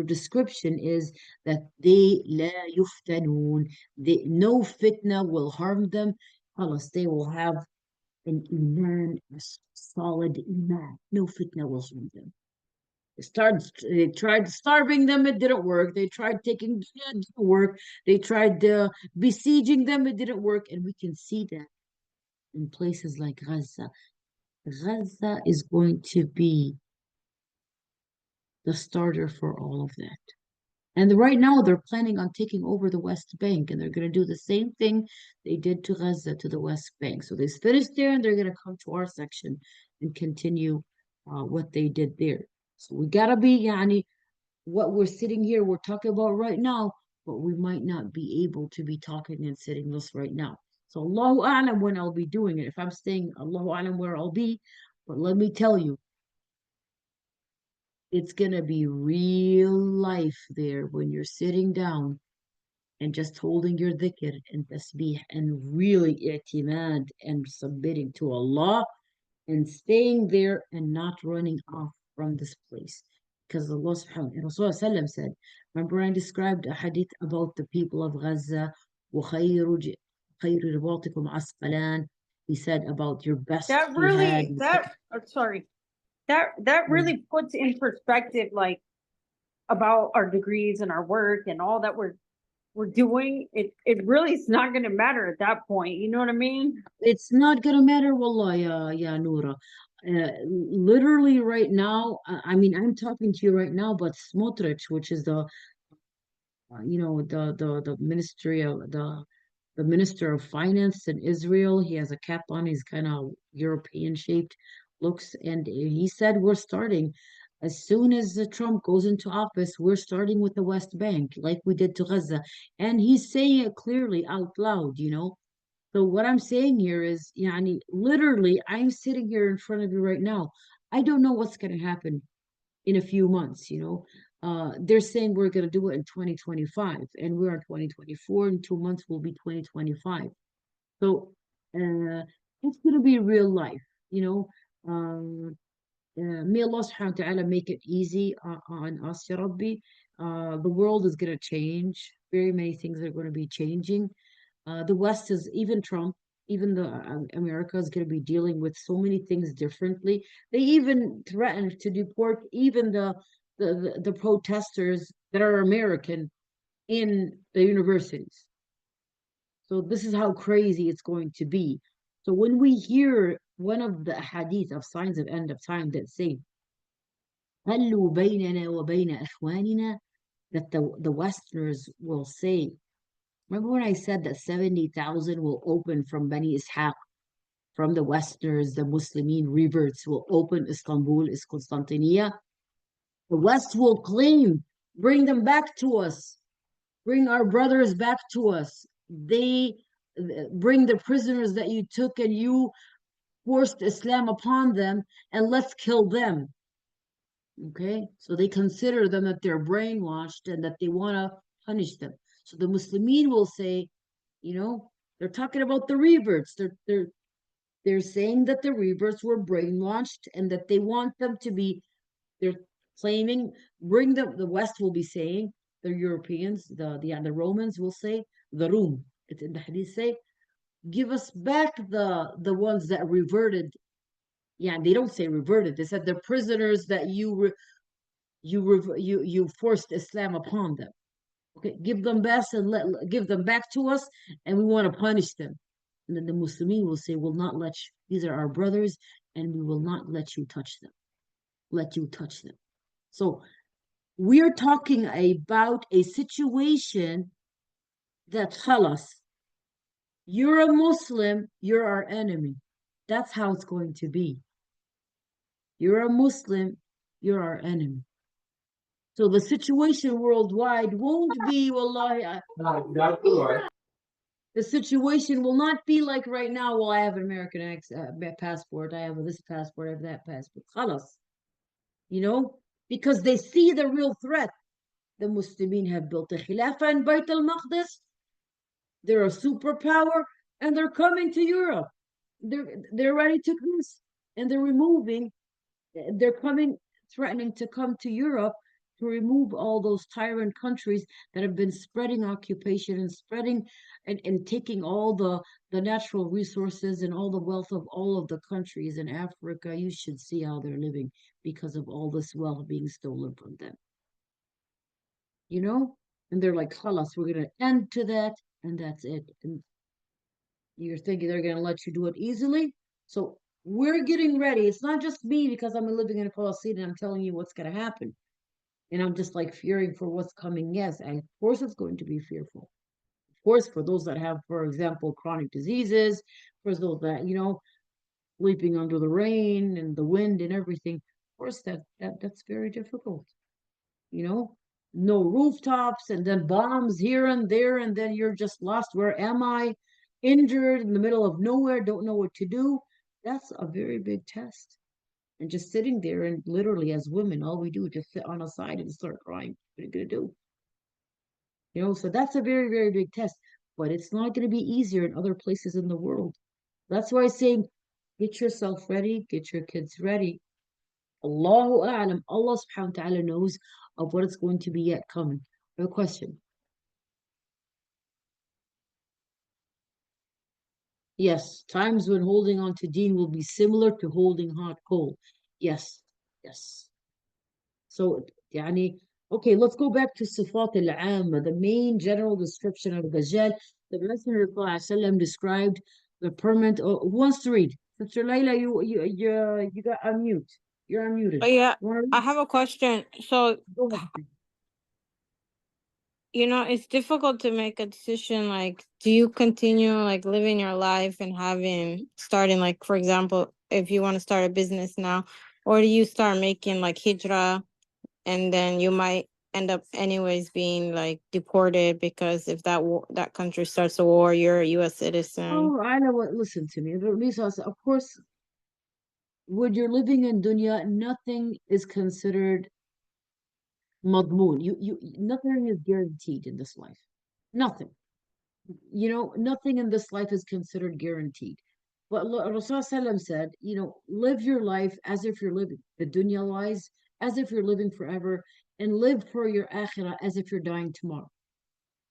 description is that they la yuftanun. No fitna will harm them, unless they will have an iman, a solid iman. No fitna will harm them. They tried starving them, it didn't work. They tried taking, it didn't work. They tried besieging them, it didn't work. And we can see that in places like Gaza. Gaza is going to be the starter for all of that. And right now they're planning on taking over the West Bank, and they're going to do the same thing they did to Gaza, to the West Bank. So they finished there, and they're going to come to our section and continue what they did there. So we gotta be, what we're sitting here, we're talking about right now, but we might not be able to be talking and sitting this right now. So Allahu A'lam when I'll be doing it. If I'm staying, Allahu A'lam where I'll be. But let me tell you, it's gonna be real life there when you're sitting down and just holding your dhikr and tasbih and really i'timad and submitting to Allah and staying there and not running off from this place. Because Allah subhanahu wa ta'ala said, remember I described a hadith about the people of Gaza, وَخَيْرُ خَيْرُ رِبَاطِكُمْ عَسْقَلَانِ. He said about your best That jihad. really, sorry, that really puts in perspective, like, about our degrees and our work and all that we're doing. It really is not going to matter at that point. You know what I mean? It's not gonna matter, wallah, ya Noura. Literally right now, I mean, I'm talking to you right now, but Smotrich, which is the, the ministry of the minister of finance in Israel, he has a cap on, he's kind of European shaped looks, and he said we're starting as soon as Trump goes into office, we're starting with the West Bank, like we did to Gaza, and he's saying it clearly out loud, you know. So what I'm saying here is, yani, literally, I'm sitting here in front of you right now. I don't know what's going to happen in a few months, you know. They're saying we're going to do it in 2025, and we're in 2024. In 2 months, will be 2025. So it's going to be real life, you know. May Allah subhanahu wa ta'ala make it easy on us, Ya Rabbi. The world is going to change. Very many things are going to be changing. The West is, even Trump, even the America is going to be dealing with so many things differently. They even threatened to deport even the protesters that are American in the universities. So this is how crazy it's going to be. So when we hear one of the hadith of signs of end of time that say, "خلوا بيننا وبين إخواننا," that the Westerners will say, remember when I said that 70,000 will open from Bani Ishaq, from the Westerners, the Muslimin reverts will open Istanbul, is Constantinia. The West will claim, bring them back to us, bring our brothers back to us. They bring the prisoners that you took and you forced Islam upon them, and let's kill them. Okay, so they consider them that they're brainwashed and that they want to punish them. So the Muslimin will say, you know, they're talking about the reverts. They're saying that the reverts were brainwashed and that they want them to be. They're claiming, bring them. The West will be saying, the Europeans, the Romans will say, the Rum. It's in the Hadith say, give us back the ones that reverted. Yeah, they don't say reverted. They said the prisoners that you forced Islam upon them. Okay, give them back and give them back to us, and we want to punish them. And then the Muslimin will say, "Will not let you. These are our brothers, and we will not let you touch them. Let you touch them." So we're talking about a situation that khalas. You're a Muslim, you're our enemy. That's how it's going to be. You're a Muslim, you're our enemy. So the situation worldwide won't be, wallahi, the situation will not be like right now. Well, I have an American passport, I have this passport, I have that passport. Khalas, you know, because they see the real threat. The Muslimin have built a Khilafah in Bayt al-Maqdis. They're a superpower, and they're coming to Europe. They're ready to cross, and they're coming, threatening to come to Europe to remove all those tyrant countries that have been spreading occupation and spreading and taking all the natural resources and all the wealth of all of the countries in Africa. You should see how they're living because of all this wealth being stolen from them. You know? And they're like, Khalas, we're gonna end to that, and that's it. And you're thinking they're gonna let you do it easily. So we're getting ready. It's not just me because I'm living in a Palestine and I'm telling you what's gonna happen. And I'm just like fearing for what's coming. Yes, and of course it's going to be fearful. Of course, for those that have, for example, chronic diseases, for those that, you know, sleeping under the rain and the wind and everything, of course that's very difficult. You know, no rooftops and then bombs here and there, and then you're just lost. Where am I? Injured in the middle of nowhere, don't know what to do. That's a very big test. And just sitting there and literally as women, all we do is just sit on a side and start crying. What are you gonna do? You know, so that's a very, very big test. But it's not going to be easier in other places in the world. That's why I'm saying get yourself ready, get your kids ready. Allahu A'lam, Allah subhanahu wa ta'ala knows of what is going to be yet coming. No question. Yes, times when holding on to deen will be similar to holding hot coal. Yes, yes. So, يعني, okay, let's go back to صفات العامة, the main general description of Dajjal. The Messenger of Allah ﷺ described the permanent. Oh, who wants to read? Sister Layla, you got unmute. You're unmuted. Oh, yeah, You want to I read? have a question. So, Go ahead. it's difficult to make a decision. Like, do you continue like living your life and starting, like, for example, if you want to start a business now, or do you start making like hijrah, and then you might end up anyways being like deported because if that country starts a war, you're a U.S. citizen. Oh, I know what. Listen to me. Lisa, of course, when you're living in dunya, nothing is considered madmoon. Nothing is guaranteed in this life. Nothing. You know, nothing in this life is considered guaranteed. But Rasulullah said, you know, live your life as if you're living the dunya lies, as if you're living forever, and live for your akhirah as if you're dying tomorrow.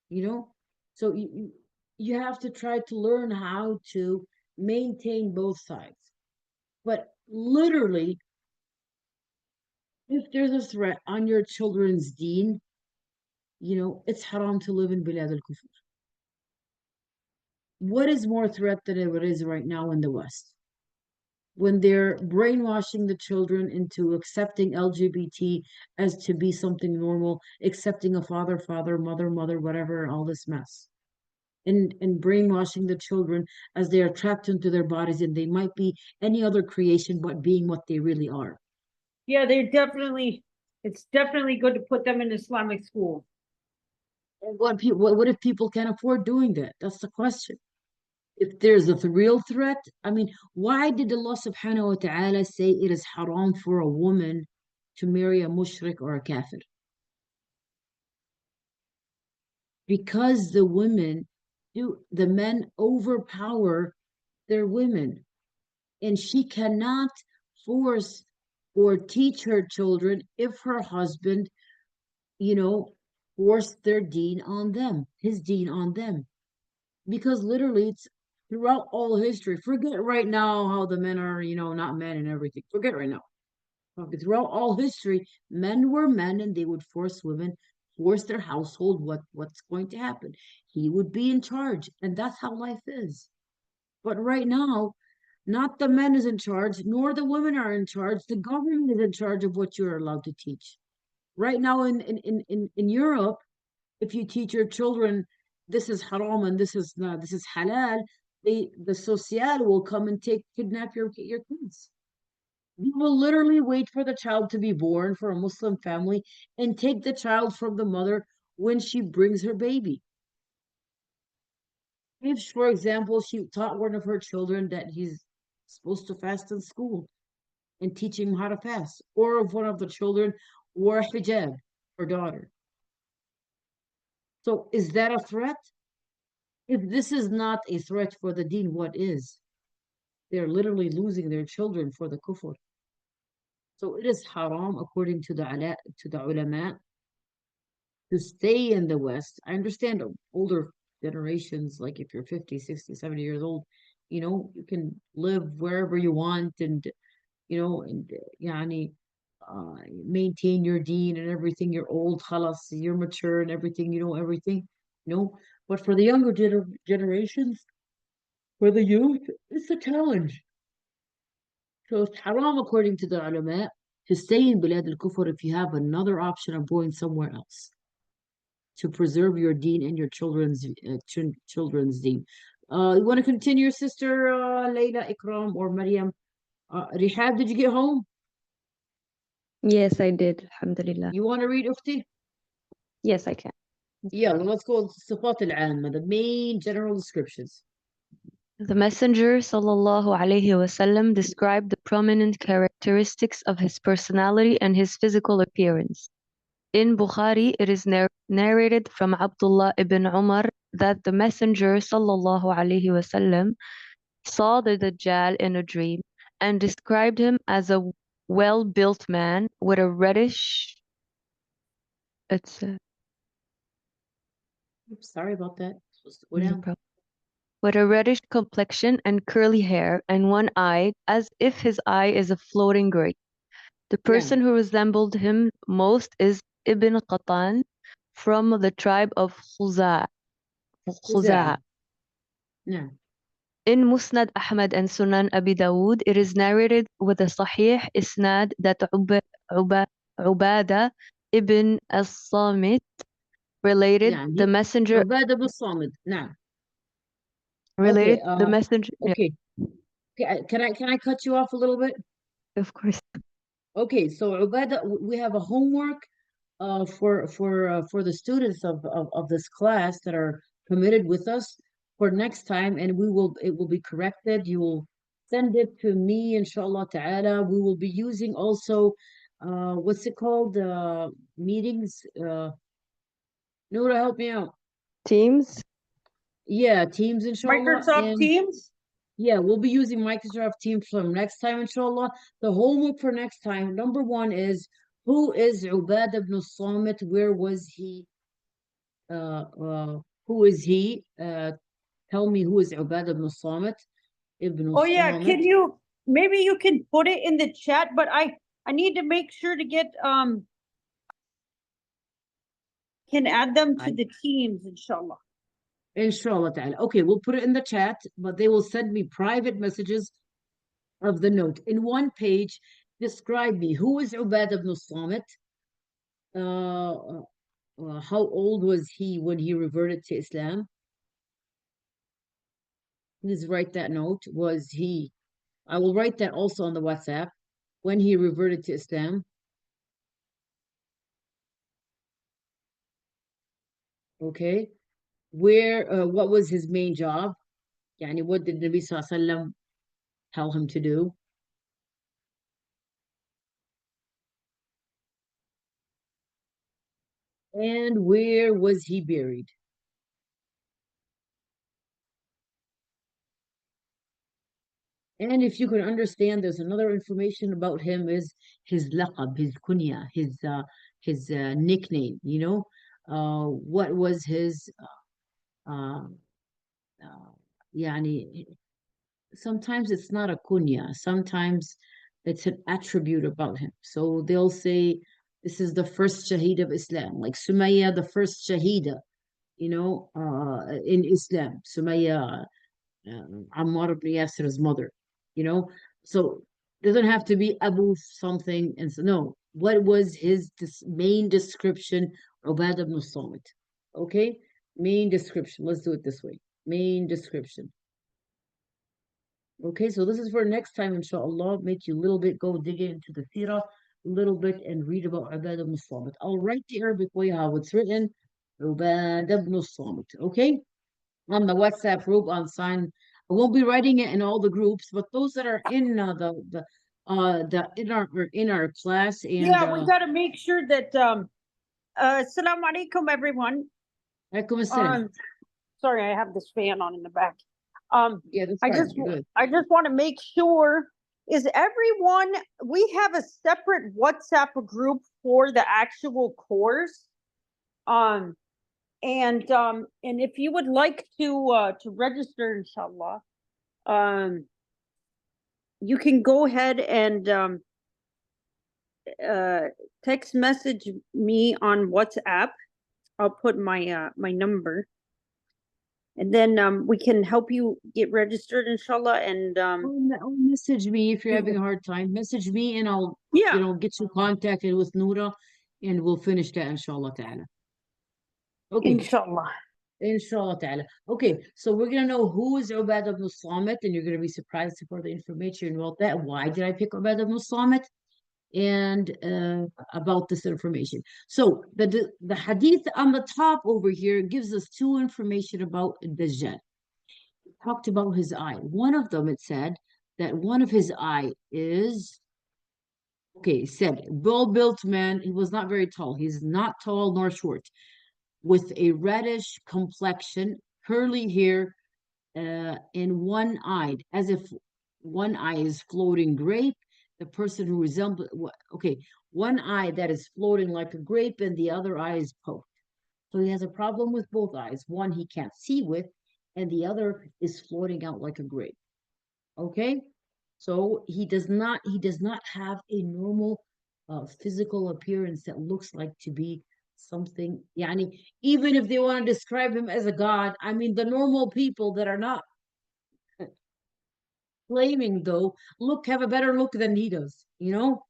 You know, so you have to try to learn how to maintain both sides. But literally, if there's a threat on your children's deen, you know, it's haram to live in bilad al-kufr. What is more threat than it is right now in the West? When they're brainwashing the children into accepting LGBT as to be something normal, accepting a father, father, mother, mother, whatever, and all this mess. And brainwashing the children as they are trapped into their bodies and they might be any other creation but being what they really are. Yeah, it's definitely good to put them in Islamic school. And what if people can't afford doing that? That's the question. If there's a real threat, I mean, why did Allah subhanahu wa ta'ala say it is haram for a woman to marry a mushrik or a kafir? Because the men overpower their women, and she cannot force or teach her children if her husband, you know, forced their deen on them, his deen on them. Because literally it's throughout all history. Forget right now how the men are, you know, not men and everything. Forget right now. Okay, throughout all history, men were men and they would force women, force their household what's going to happen. He would be in charge, and that's how life is. But right now, not the men is in charge, nor the women are in charge. The government is in charge of what you're allowed to teach. Right now in Europe, if you teach your children this is haram and this is halal, the social will come and kidnap your kids. You will literally wait for the child to be born for a Muslim family and take the child from the mother when she brings her baby. If, for example, she taught one of her children that he's supposed to fast in school and teach him how to fast, or if one of the children wore hijab, her daughter. So is that a threat? If this is not a threat for the deen, what is? They're literally losing their children for the kufr. So it is haram according to the ulama to stay in the West. I understand older generations, like if you're 50, 60, 70 years old, you know, you can live wherever you want and, you know, and yani, maintain your deen and everything. You're old, khalas, you're mature and everything, you know, everything, you know. But for the younger generations, for the youth, it's a challenge. So it's haram according to the ulama to stay in Bilad al-Kufr if you have another option of going somewhere else to preserve your deen and your children's deen. You want to continue, sister Layla, Ikram, or Maryam? Rihab, did you get home? Yes, I did. Alhamdulillah. You want to read, Ukhti? Yes, I can. Yeah, let's go to Sifat al-Amma, the main general descriptions. The Messenger sallallahu alaihi wasallam described the prominent characteristics of his personality and his physical appearance. in Bukhari, it is narrated from Abdullah ibn Umar that the Messenger sallallahu alaihi wasallam saw the Dajjal in a dream and described him as a well-built man with a reddish. It's Sorry about that. Supposed to go no down. problem. With a reddish complexion and curly hair and one eye, as if his eye is a floating grape. The person who resembled him most is Ibn Qatan from the tribe of Khuza'a. Yeah. In Musnad Ahmad and Sunan Abi Dawud, it is narrated with a Sahih Isnad that Ubadah ibn as-Samit related يعني the messenger عبادة بن الصامت. نعم. related Okay. the messenger. Yeah, Okay. Can I cut you off a little bit? of course. Okay, so Ubada, we have a homework for the students of this class that are committed with us for next time, and it will be corrected. You will send it to me, inshallah ta'ala. We will be using also what's it called? Meetings. Noura, help me out. Teams. Yeah, Teams, inshallah. Microsoft And Teams. yeah, we'll be using Microsoft Teams from next time, inshallah. The homework for next time, number one is, who is Ubadah ibn Samit? Where was he? Who is he? Tell me who is Ubadah ibn Samit? Ibn Oh yeah, Samit. maybe you can put it in the chat, but I need to make sure to get can add them to the teams, inshallah. Inshallah ta'ala. Okay, we'll put it in the chat, but they will send me private messages of the note. In one page, describe me. Who is Ubadah ibn Samit? How old was he when he reverted to Islam? Please write that note. I will write that also on the WhatsApp. When he reverted to Islam. Okay. What was his main job? Yani, what did Nabi Sallallahu Alaihi Wasallam tell him to do? And where was he buried? And if you can understand, there's another information about him is his laqab, his kunya, his nickname, what was his uh, يعني sometimes it's not a kunya, sometimes it's an attribute about him. So they'll say this is the first shaheed of Islam, like Sumayya, the first shaheeda, in Islam. Sumayya, Ammar ibn Yasir's mother, you know. So it doesn't have to be Abu something. And so, no, what was his main description? Ubadah ibn Samit. Okay, main description. Let's do it this way. Main description. Okay, so this is for next time, inshallah. Make you a little bit go dig into the seerah a little bit and read about Ubadah ibn Samit. I'll write the Arabic way how it's written. Ubadah ibn Samit. Okay, on the WhatsApp group on sign. I won't be writing it in all the groups, but those that are in in our class and Yeah, we got to make sure that assalamu alaikum, everyone. alaikum assalam. Sorry, I have this fan on in the back. Yeah, that's I fine. just You're good. I just want to make sure, is everyone, we have a separate WhatsApp group for the actual course. And if you would like to register, inshallah, you can go ahead and text message me on WhatsApp. I'll put my my number, and then we can help you get registered, inshallah. And Or message me if you're having a hard time. Message me and I'll yeah, get you contacted with Noura and we'll finish that, inshallah ta'ala. Okay. inshallah. Inshallah ta'ala. Okay, so we're gonna know who is Ubadah ibn Samit, and you're gonna be surprised for the information about that. Why did I pick Ubadah ibn Samit? And about this information. So the hadith on the top over here gives us two information about Dajjal. It talked about his eye. One of them, it said that one of his eye is Okay, said, well-built man. He was not very tall. He's not tall nor short, with a reddish complexion, curly hair, and one-eyed, as if one eye is floating grape. The person who resembles, okay, one eye that is floating like a grape, and the other eye is poked. So he has a problem with both eyes. One he can't see with, and the other is floating out like a grape. Okay, so he does not have a normal physical appearance that looks like to be something. Yani, even if they want to describe him as a god, I mean, the normal people that are not claiming, though, look, have a better look than he does, you know.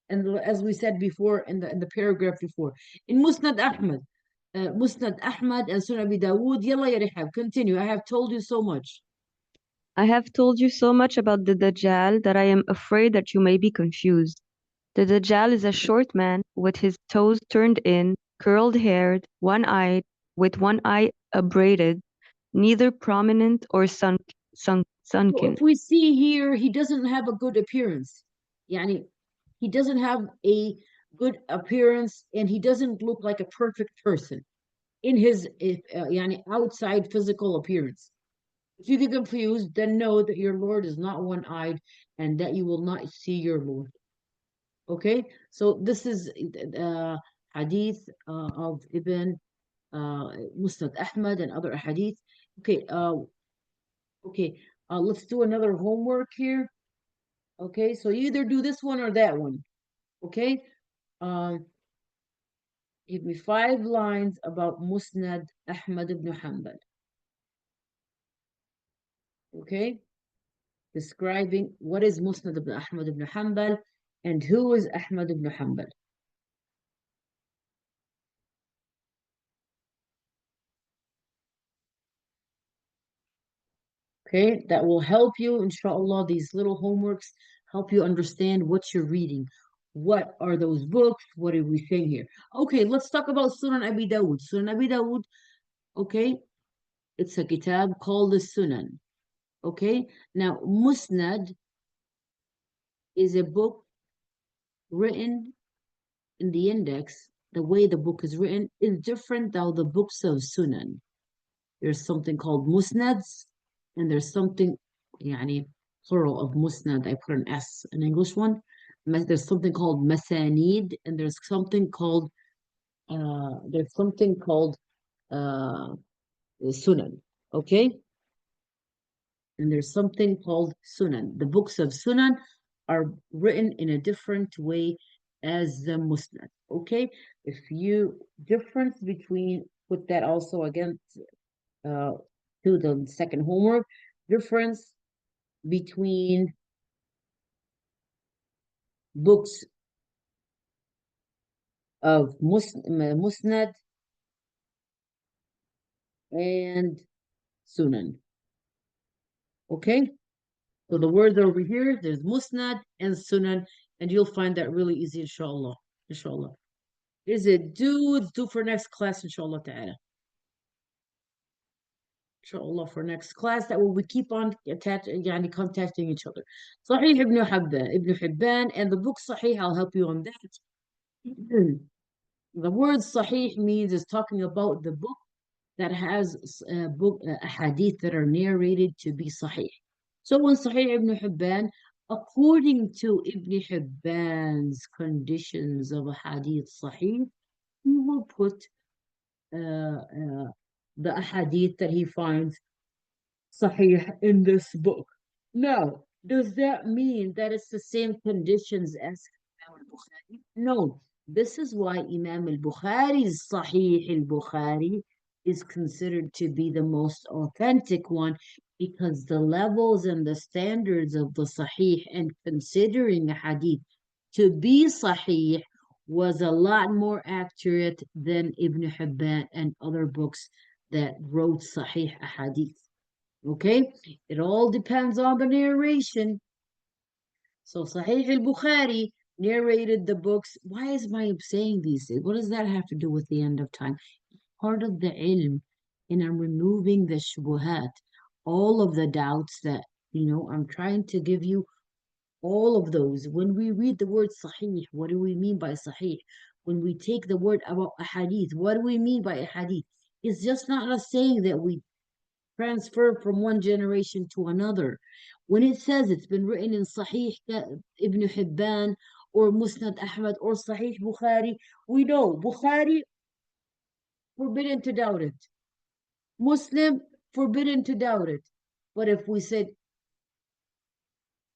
And as we said before in the paragraph before, in Musnad Ahmad and Sunan Abi Dawood. Yalla ya Rihab, continue. I have told you so much. I have told you so much about the Dajjal that I am afraid that you may be confused. The Dajjal is a short man with his toes turned in, curled-haired, one-eyed, with one eye abraded, neither prominent or So sunken. if we see here, he doesn't have a good appearance. Yani, he doesn't have a good appearance, and he doesn't look like a perfect person in his yani, outside physical appearance. If you get confused, then know that your Lord is not one-eyed and that you will not see your Lord. Okay, so this is hadith of Ibn Musnad Ahmad and other hadith. Okay, let's do another homework here. Okay, so you either do this one or that one. Okay, give me 5 lines about Musnad Ahmad ibn Hanbal. Okay, describing what is Musnad ibn Ahmad ibn Hanbal and who is Ahmad ibn Hanbal. Okay, that will help you, inshallah. These little homeworks help you understand what you're reading. What are those books? What are we saying here? Okay, let's talk about Sunan Abi Dawud. Sunan Abi Dawud, okay, it's a kitab called the Sunan. Okay, now Musnad is a book written in the index. The way the book is written is different than the books of Sunan. There's something called Musnads, and there's something, يعني, plural of Musnad. I put an S, an English one. There's something called Masanid, and there's something called uh, Sunan. Okay, and there's something called Sunan. The books of Sunan are written in a different way as the Musnad. Okay, if you difference between, put that also again uh, to the second homework, difference between books of Musnad and Sunan. Okay, so the words over here, there's Musnad and Sunan, and you'll find that really easy, inshallah. Inshallah. Is it due for next class, inshallah ta'ala. Inshallah, for next class, that will we keep on يعني contacting each other. Sahih Ibn Hibban, and the book Sahih, I'll help you on that. The word Sahih means is talking about the book that has hadith that are narrated to be Sahih. So when Sahih Ibn Hibban, according to Ibn Hibban's conditions of a hadith Sahih, he will put the hadith that he finds Sahih in this book. Now, does that mean that it's the same conditions as Imam al-Bukhari? No. This is why Imam al-Bukhari's Sahih al-Bukhari is considered to be the most authentic one, because the levels and the standards of the Sahih and considering a hadith to be Sahih was a lot more accurate than Ibn Hibban and other books that wrote Sahih hadith. Okay, it all depends on the narration. So Sahih al-Bukhari narrated the books. Why is my saying these things? What does that have to do with the end of time? Part of the ilm, and I'm removing the shubuhat, all of the doubts that, I'm trying to give you All of those. When we read the word sahih, what do we mean by sahih? When we take the word about ahadith, what do we mean by ahadith? It's just not a saying that we transfer from one generation to another. When it says it's been written in Sahih Ibn Hibban or Musnad Ahmad or Sahih Bukhari, we know Bukhari forbidden to doubt it. Muslim forbidden to doubt it. But if we said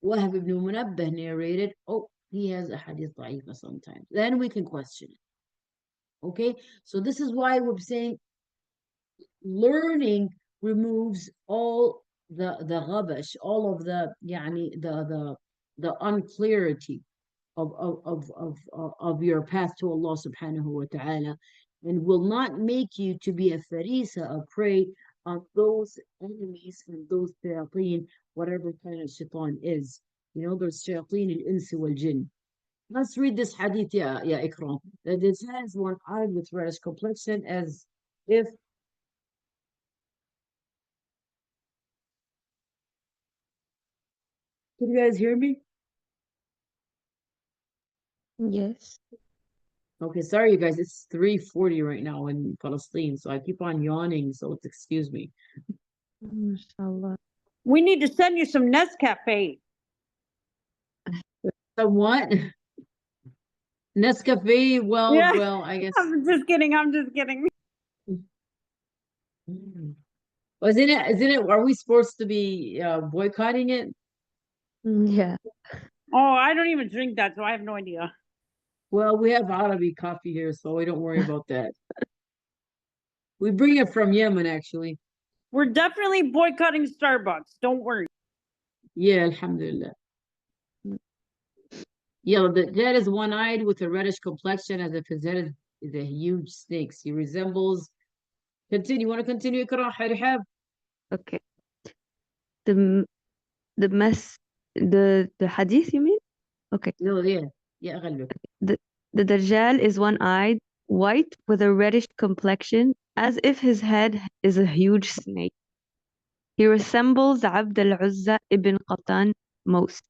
Wahab ibn Munabbah narrated, oh, he has a hadith da'ifa sometimes, then we can question it. Okay, so this is why we're saying learning removes all the rubbish, all of the يعني the unclarity of your path to Allah subhanahu wa ta'ala, and will not make you to be a farisa, a prey of those enemies and those shayateen, whatever kind of shaitan is. You know, those shayateen al-insi wal-jinn. Let's read this hadith, ya Ikram. That it says one eyed with reddish complexion as if. Can you guys hear me? Yes. Okay, sorry you guys, it's 3:40 right now in Palestine, so I keep on yawning, so excuse me. MashaAllah. We need to send you some Nescafe. Somewhat. Nescafe, well, I guess. I'm just kidding. I'm just kidding. Well, isn't it, are we supposed to be boycotting it? Yeah. Oh, I don't even drink that, so I have no idea. Well, we have Arabi coffee here, so we don't worry about that. We bring it from Yemen, actually. We're definitely boycotting Starbucks. Don't worry. Yeah, alhamdulillah. Yeah, that is one-eyed with a reddish complexion, as if his head is a huge snake. He resembles. Continue. Want to continue, Ikrah, Rihab? Okay. The the mess the hadith you mean? Okay. No, yeah, غلب. The Dajjal is one-eyed, white with a reddish complexion, as if his head is a huge snake. He resembles Abd al-Uzza ibn Qatan most.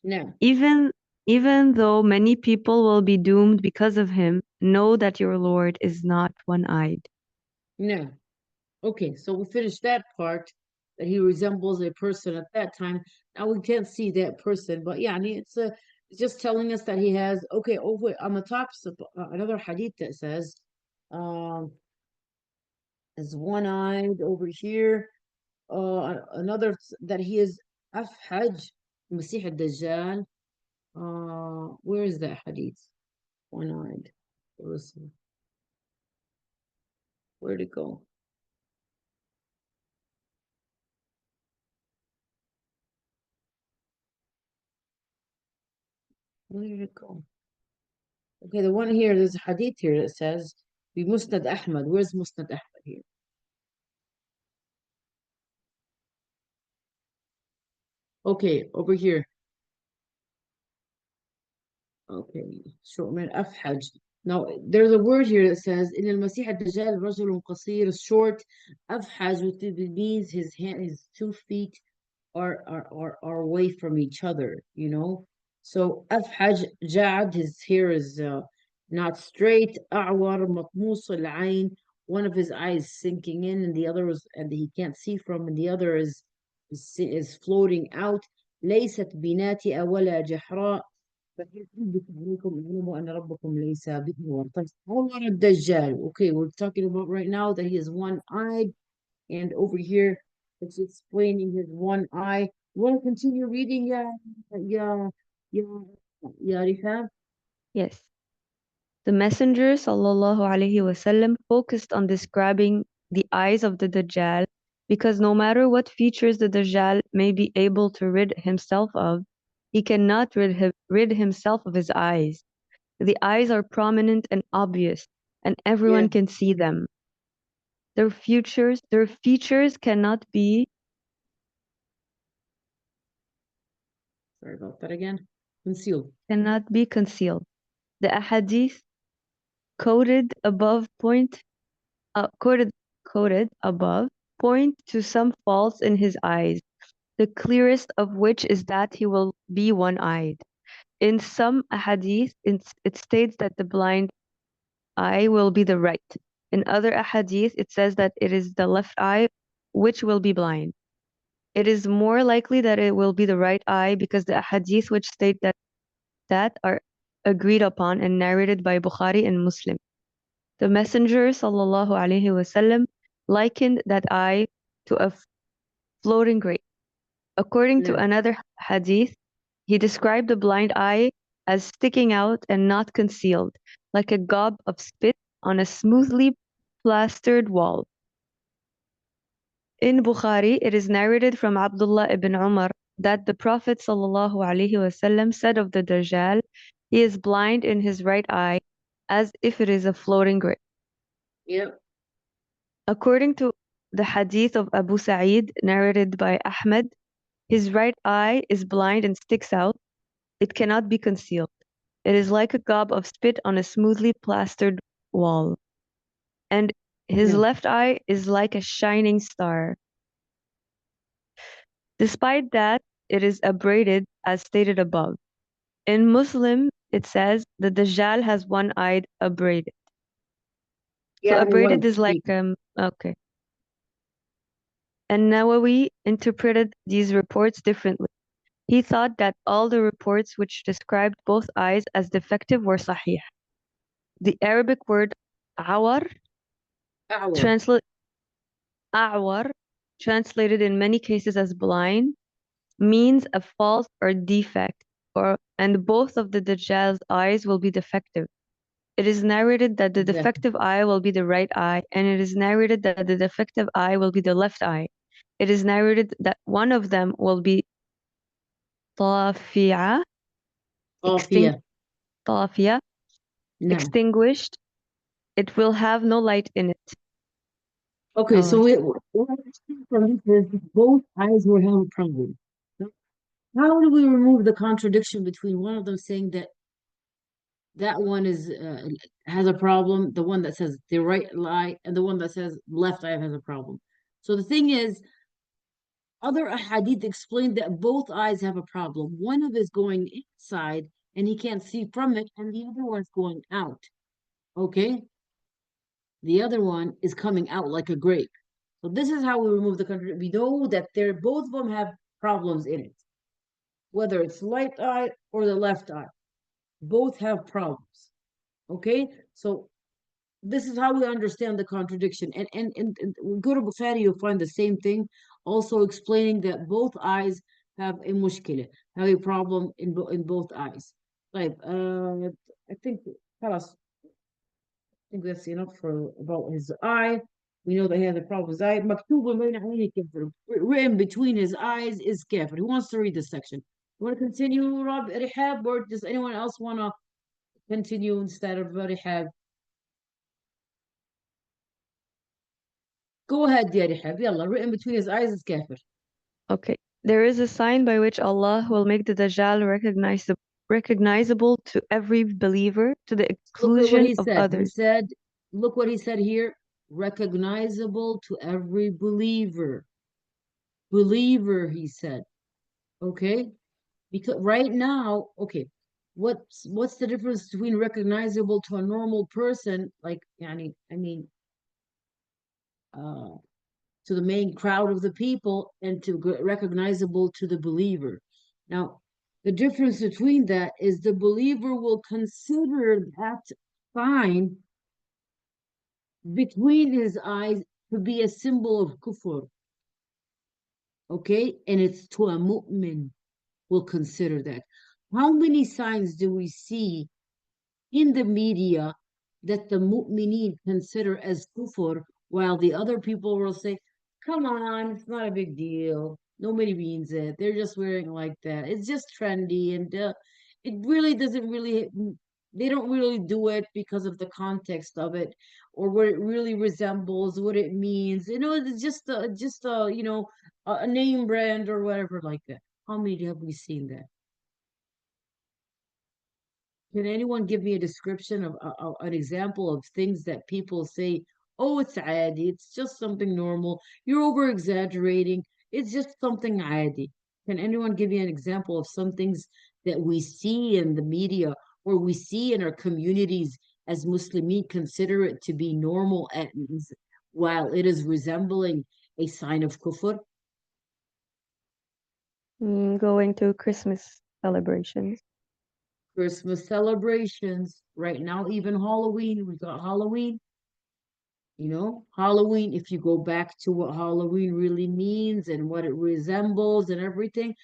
No, Even though many people will be doomed because of him, know that your Lord is not one-eyed. no. Okay, so we finished that part that he resembles a person at that time. Now we can't see that person, but yeah, I mean, it's just telling us that he has. Okay, over on the top, another hadith that says, um, is one-eyed over here. Another that he is afhaj, Masih al-Dajjal. Where is that hadith? One-eyed. Listen, where'd it go? Where did it go? Okay, the one here, there's a hadith here that says, "Bi Musnad Ahmad." Where's Musnad Ahmad here? Okay, over here. Okay, short man afhaj. Now there's a word here that says, "In al-Masih ad-Dajjal rajulun qasir," short. Afhaj, which means his 2 feet are away from each other, you know. So afhaj jad, his hair is not straight. A'war matmus al-ayn, one of his eyes sinking in, and the other is, and he can't see from, and the other is floating out. ليست بناتئة ولا جحراء فيثبت عليكم اعلموا أن ربكم ليس بأعور. طيب عمر الدجال. Okay, we're talking about right now that he is one-eyed, and over here it's explaining his one eye. You want to continue reading, yeah, yeah, Rihab? Yes. The Messenger sallallahu alaihi wasallam focused on describing the eyes of the Dajjal because no matter what features the Dajjal may be able to rid himself of, he cannot rid himself of his eyes. The eyes are prominent and obvious, and everyone Yeah, can see them. Their features cannot be sorry about that again. Concealed. concealed. The ahadith quoted above point quoted above point to some faults in his eyes, the clearest of which is that he will be one-eyed. In some ahadith, it states that the blind eye will be the right. In other ahadith, it says that it is the left eye which will be blind. It is more likely that it will be the right eye because the ahadith which state that are agreed upon and narrated by Bukhari and Muslim. The Messenger sallallahu alaihi wasallam likened that eye to a floating grape. According to Yeah. another hadith, he described the blind eye as sticking out and not concealed, like a gob of spit on a smoothly plastered wall. In Bukhari, it is narrated from Abdullah ibn Umar that the Prophet ﷺ said of the Dajjal, he is blind in his right eye as if it is a floating grape. Yep. According to the hadith of Abu Sa'id narrated by Ahmed, his right eye is blind and sticks out. It cannot be concealed. It is like a gob of spit on a smoothly plastered wall. And his Yeah. left eye is like a shining star. Despite that, it is abraded as stated above. In Muslim, it says the Dajjal has one eye abraded. So Yeah, abraded white. is like okay. And Nawawi interpreted these reports differently. He thought that all the reports which described both eyes as defective were sahih. The Arabic word awar, Our. translate awar, translated in many cases as blind, means a fault or defect, and both of the Dajjal's eyes will be defective. It is narrated that the Exactly. defective eye will be the right eye, and it is narrated that the defective eye will be the left eye. It is narrated that one of them will be طافعة, Afia. طافية, No. extinguished. It will have no light in it. Okay, so Oh, what I understand from this is both eyes will have a problem. So how do we remove the contradiction between one of them saying that that one is has a problem, the one that says the right eye, and the one that says left eye has a problem? So the thing is, other ahadith explain that both eyes have a problem. One of is going inside and he can't see from it, and the other one's going out. Okay? The other one is coming out like a grape. So this is how we remove the contradiction. We know that they're both of them have problems in it, whether it's right eye or the left eye. Both have problems. Okay? So this is how we understand the contradiction. And go to Bukhari, you'll find the same thing, also explaining that both eyes have a mushkila, have a problem in both eyes. Like, I think, خلاص, I think that's enough for about his eye. We know that he has a problem with his eye. مكتوب بين عينيه كافر. Written between his eyes is kafir. Who wants to read this section? You want to continue, Rob Rihab, or does anyone else want to continue instead of Rihab? Go ahead, يا رحاب. يلا. Written between his eyes is kafir. okay. There is a sign by which Allah will make the Dajjal recognizable to every believer to the Look at what exclusion he of said. He others. said, look what he said here. Recognizable to every believer. Believer, he said. Okay? Because right now, okay, what's the difference between recognizable to a normal person, like, I mean, uh, to the main crowd of the people, and to recognizable to the believer? Now, the difference between that is the believer will consider that sign between his eyes to be a symbol of kufr, okay? And it's to a mu'min will consider that. How many signs do we see in the media that the mu'mineen consider as kufr, while the other people will say, come on, it's not a big deal. Nobody means it. They're just wearing like that. It's just trendy. And it really doesn't really, they don't really do it because of the context of it or what it really resembles, what it means. It's just a name brand or whatever like that. How many have we seen that? Can anyone give me a description of an example of things that people say, oh, it's adi, it's just something normal, you're over exaggerating, It's just something عادي. Can anyone give you an example of some things that we see in the media or we see in our communities as Muslimin consider it to be normal while it is resembling a sign of kufr? Going to Christmas celebrations. Christmas celebrations. Right now, even Halloween, we got Halloween. You know, Halloween, if you go back to what Halloween really means and what it resembles and everything,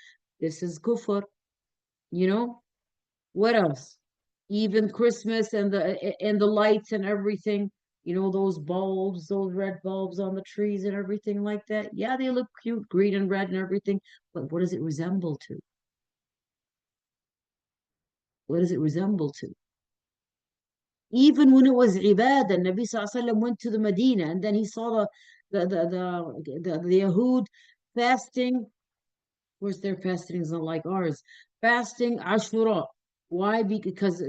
this is kufr. You know, what else? Even Christmas and the lights and everything, you know, those bulbs, those red bulbs on the trees and everything like that. Yeah, they look cute, green and red and everything, but what does it resemble to? What does it resemble to? Even when it was ibadah, Nabi Sallallahu Alaihi Wasallam went to the Medina and then he saw the Yahud fasting. Of course, their fasting is not like ours. Fasting Ashura. Why? Because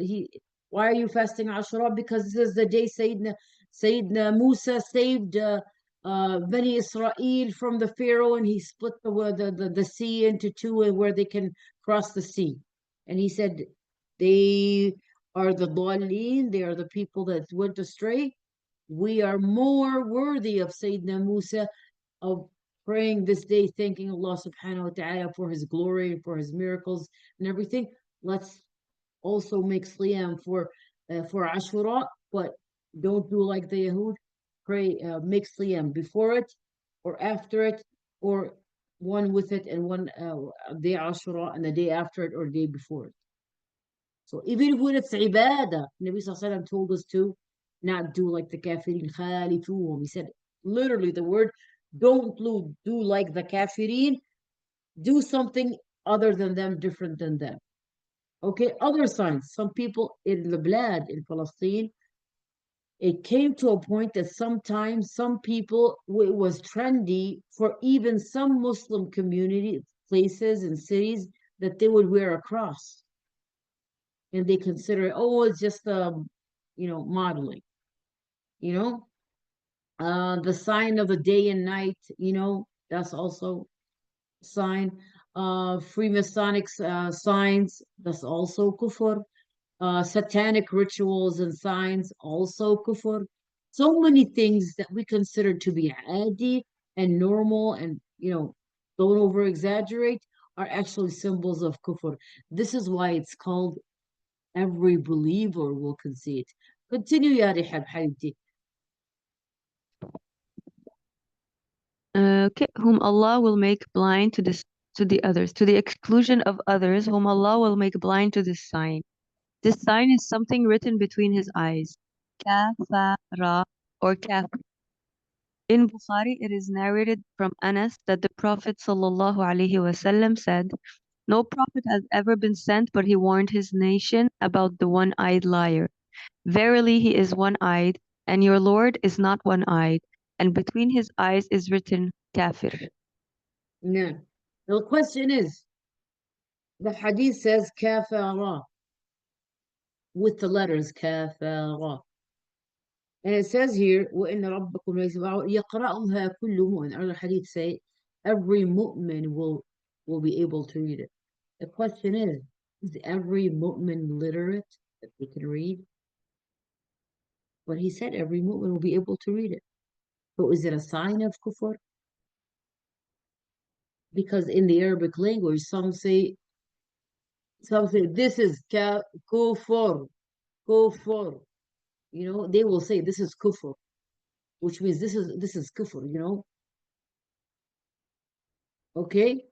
why are you fasting Ashura? Because this is the day Sayyidina Musa saved Bani Israel from the Pharaoh, and he split the sea into two, where they can cross the sea. And he said they are the Dhalin, they are the people that went astray. We are more worthy of Sayyidina Musa, of praying this day, thanking Allah subhanahu wa ta'ala for his glory, for his miracles and everything. Let's also make siyam for Ashura, but don't do like the Yahud. Pray, make siyam before it or after it, or one with it and one day Ashura and the day after it or day before it. So even when it's ibadah, Nabi Sallallahu Alaihi Wasallam told us to not do like the kafirin, khalifuhum. He said literally the word, don't do like the kafirin, do something other than them, different than them. Okay, other signs. Some people in the blad in Palestine, it came to a point that sometimes some people, it was trendy for even some Muslim community places and cities that they would wear a cross. And they consider it, oh, it's just modeling, you know. The sign of the day and night, you know, that's also sign. Freemasonic signs, that's also kufr. Satanic rituals and signs, also kufr. So many things that we consider to be adi and normal and, you know, don't over exaggerate, are actually symbols of kufr. This is why it's called every believer will concede. Continue, Ya Rihab Habibti. Okay, whom Allah will make blind to this to the others, to the exclusion of others, whom Allah will make blind to this sign. This sign is something written between his eyes. Kafara or kaf. In Bukhari, it is narrated from Anas that the Prophet ﷺ said, no prophet has ever been sent, but he warned his nation about the one-eyed liar. Verily, he is one-eyed, and your Lord is not one-eyed, and between his eyes is written kafir. Now, the question is, the hadith says kafara with the letters kafara. And it says here, وَإِنَّ رَبَّكُمْ يَقْرَأُهَا كُلُّ مُؤْمِنٍ. Other hadith say, every mu'min will be able to read it. The question is every mu'min literate that they can read? But he said every mu'min will be able to read it. So is it a sign of kufr? Because in the Arabic language, some say this is kufr, kufr. You know, they will say this is kufr, which means this is kufr, you know. Okay?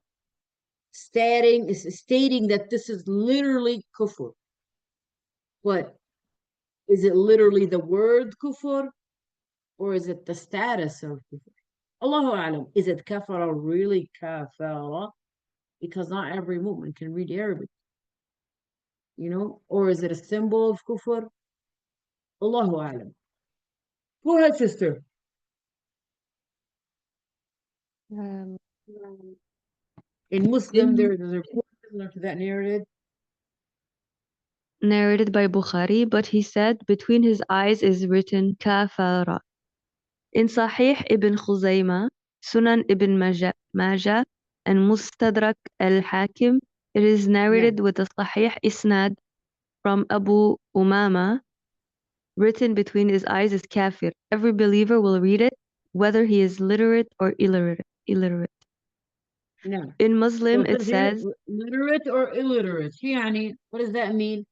Stating that this is literally kufr. But is it literally the word kufr, or is it the status of kufr? Allahu alam. Is it kafara really kafara? Because not every mu'min can read Arabic, you know? Or is it a symbol of kufr? Allahu alam. Go ahead, sister. Um, In Muslim, in there's a report similar to that narrated. narrated by Bukhari, but he said between his eyes is written kafara. In Sahih Ibn Khuzaymah, Sunan ibn Majah and Mustadrak al-Hakim. It is narrated with a Sahih Isnad from Abu Umama. Written between his eyes is kafir. Every believer will read it, whether he is literate or illiterate. No. In Muslim, So it here, says, literate or illiterate. يعني, what does that mean?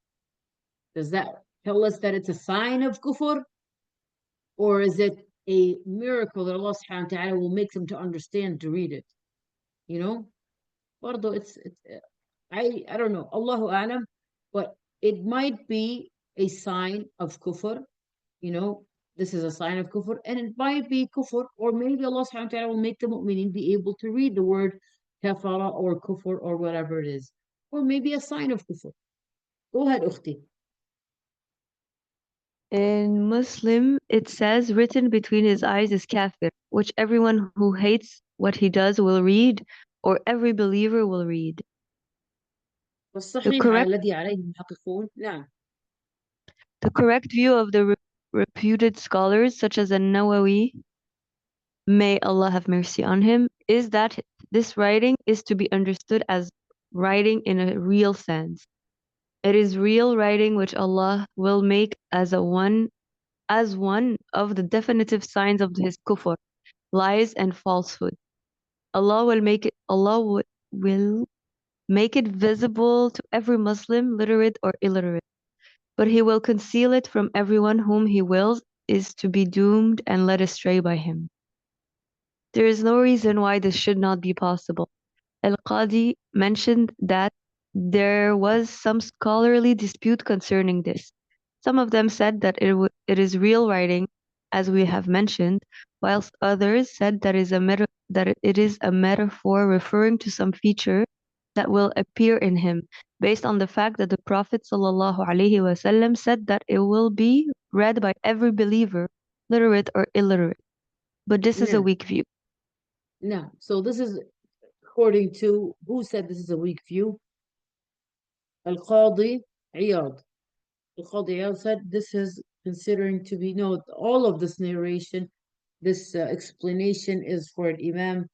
Does that tell us that it's a sign of kufr? Or is it a miracle that Allah subhanahu wa ta'ala will make them to understand to read it? You know? برضه I don't know. Allahu A'lam. But it might be a sign of kufr. You know, this is a sign of kufr. And it might be kufr. Or maybe Allah subhanahu wa ta'ala will make the mu'minin be able to read the word kafara or kufr or whatever it is. Or maybe a sign of kufr. Go ahead, ukhti. in Muslim, it says, written between his eyes is kafir, which everyone who hates what he does will read, or every believer will read. The والصحيح correct, الذي عليه المحققون. نعم. the correct view of the reputed scholars, such as An-Nawawi, may Allah have mercy on him, is that this writing is to be understood as writing in a real sense. It is real writing which Allah will make as one of the definitive signs of his kufr, lies and falsehood. Allah will make it visible to every Muslim, literate or illiterate, but he will conceal it from everyone whom he wills is to be doomed and led astray by him. There is no reason why this should not be possible. Al-Qadi mentioned that there was some scholarly dispute concerning this. Some of them said that it is real writing, as we have mentioned, whilst others said that it is a metaphor referring to some feature that will appear in him, based on the fact that the Prophet ﷺ said that it will be read by every believer, literate or illiterate. But this is a نعم. weak view. No. So this is according to who said this is a weak view? Al-Qadi Iyad. Al-Qadi Iyad said this is considering to be no, all of this narration, this explanation is for Imam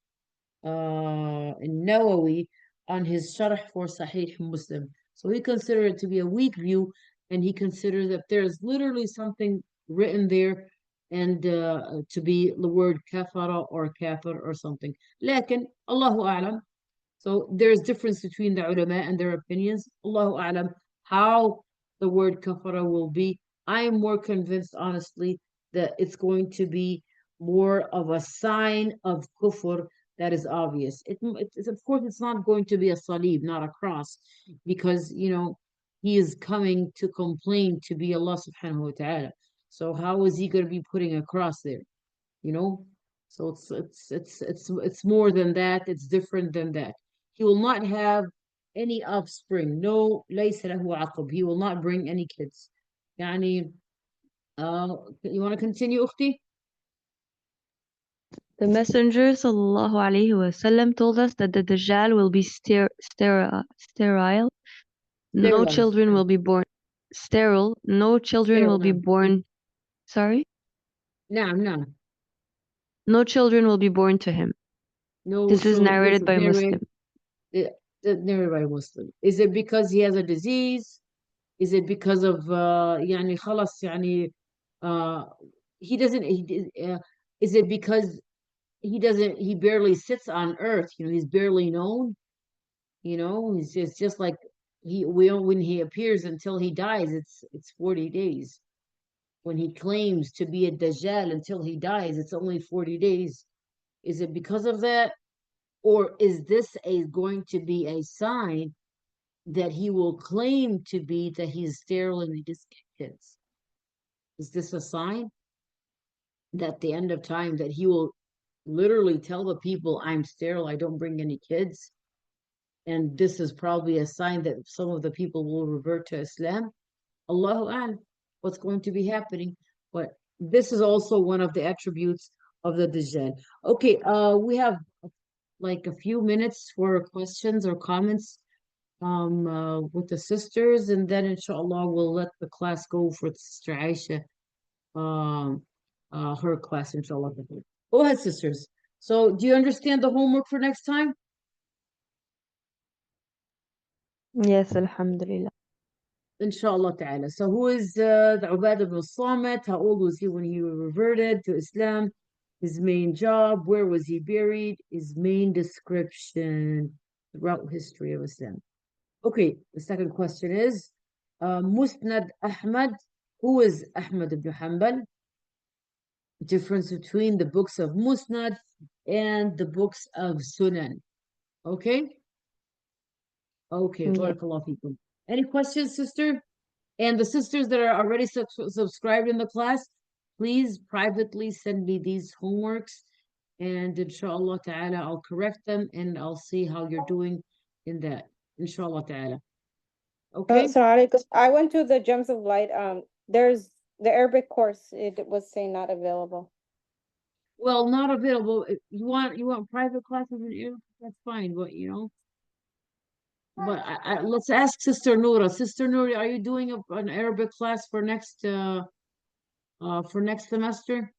Nawawi on his Sharh for Sahih Muslim. So he considered it to be a weak view, and he considered that there's literally something written there and to be the word kafara or kafir or something. لكن Allahu A'lam. So there's difference between the ulama and their opinions. Allahu A'lam how the word kafara will be. I am more convinced, honestly, that it's going to be more of a sign of kufr that is obvious. It's of course it's not going to be a salib, not a cross, because he is coming to complain to be Allah subhanahu wa ta'ala. So how is he going to be putting a cross there? You know? So it's more than that, it's different than that. He will not have any offspring. No, ليس له عقب. He will not bring any kids. يعني you want to continue, أختي? The Messenger ﷺ told us that the Dajjal will be sterile. No Sterilized. children will be born. Sterile. No children will be Sterile. born. Sorry? نعم نعم. No children will be born to him. No, This is so this narrated is by narrated, Muslim. narrated by Muslim. Is it because he has a disease? Is it because of يعني خلاص يعني he doesn't is it because he barely sits on earth, he's barely known, it's just like when he appears until he dies, it's 40 days. When he claims to be a Dajjal until he dies, it's only 40 days. Is it because of that? Or is this going to be a sign that he will claim to be that he's sterile and he just get kids? Is this a sign that the end of time that he will literally tell the people, I'm sterile, I don't bring any kids? And this is probably a sign that some of the people will revert to Islam. Allahu A'lam, what's going to be happening. But this is also one of the attributes of the Dajjal. Okay, we have like a few minutes for questions or comments with the sisters, and then inshallah we'll let the class go for Sister Aisha, her class, inshallah. Go ahead, sisters. So do you understand the homework for next time? Yes, alhamdulillah. Inshallah ta'ala. So who is the Ubadah ibn Samit? How old was he when he reverted to Islam? His main job, where was he buried? His main description throughout history of Islam. Okay, the second question is Musnad Ahmad. Who is Ahmad ibn Hanbal? Difference between the books of Musnad and the books of Sunan. Okay? Okay, Yeah. barakallahu feekum. Any questions, sister? And the sisters that are already subscribed in the class, please privately send me these homeworks. And inshallah ta'ala, I'll correct them and I'll see how you're doing in that. Inshallah ta'ala. Okay? Sorry, because I went to the Gems of Light. There's the Arabic course. It was saying not available. Well, not available. You want private classes in Arabic? That's fine, but you know. But let's ask Sister Noura. Sister Noura, are you doing an Arabic class for next semester?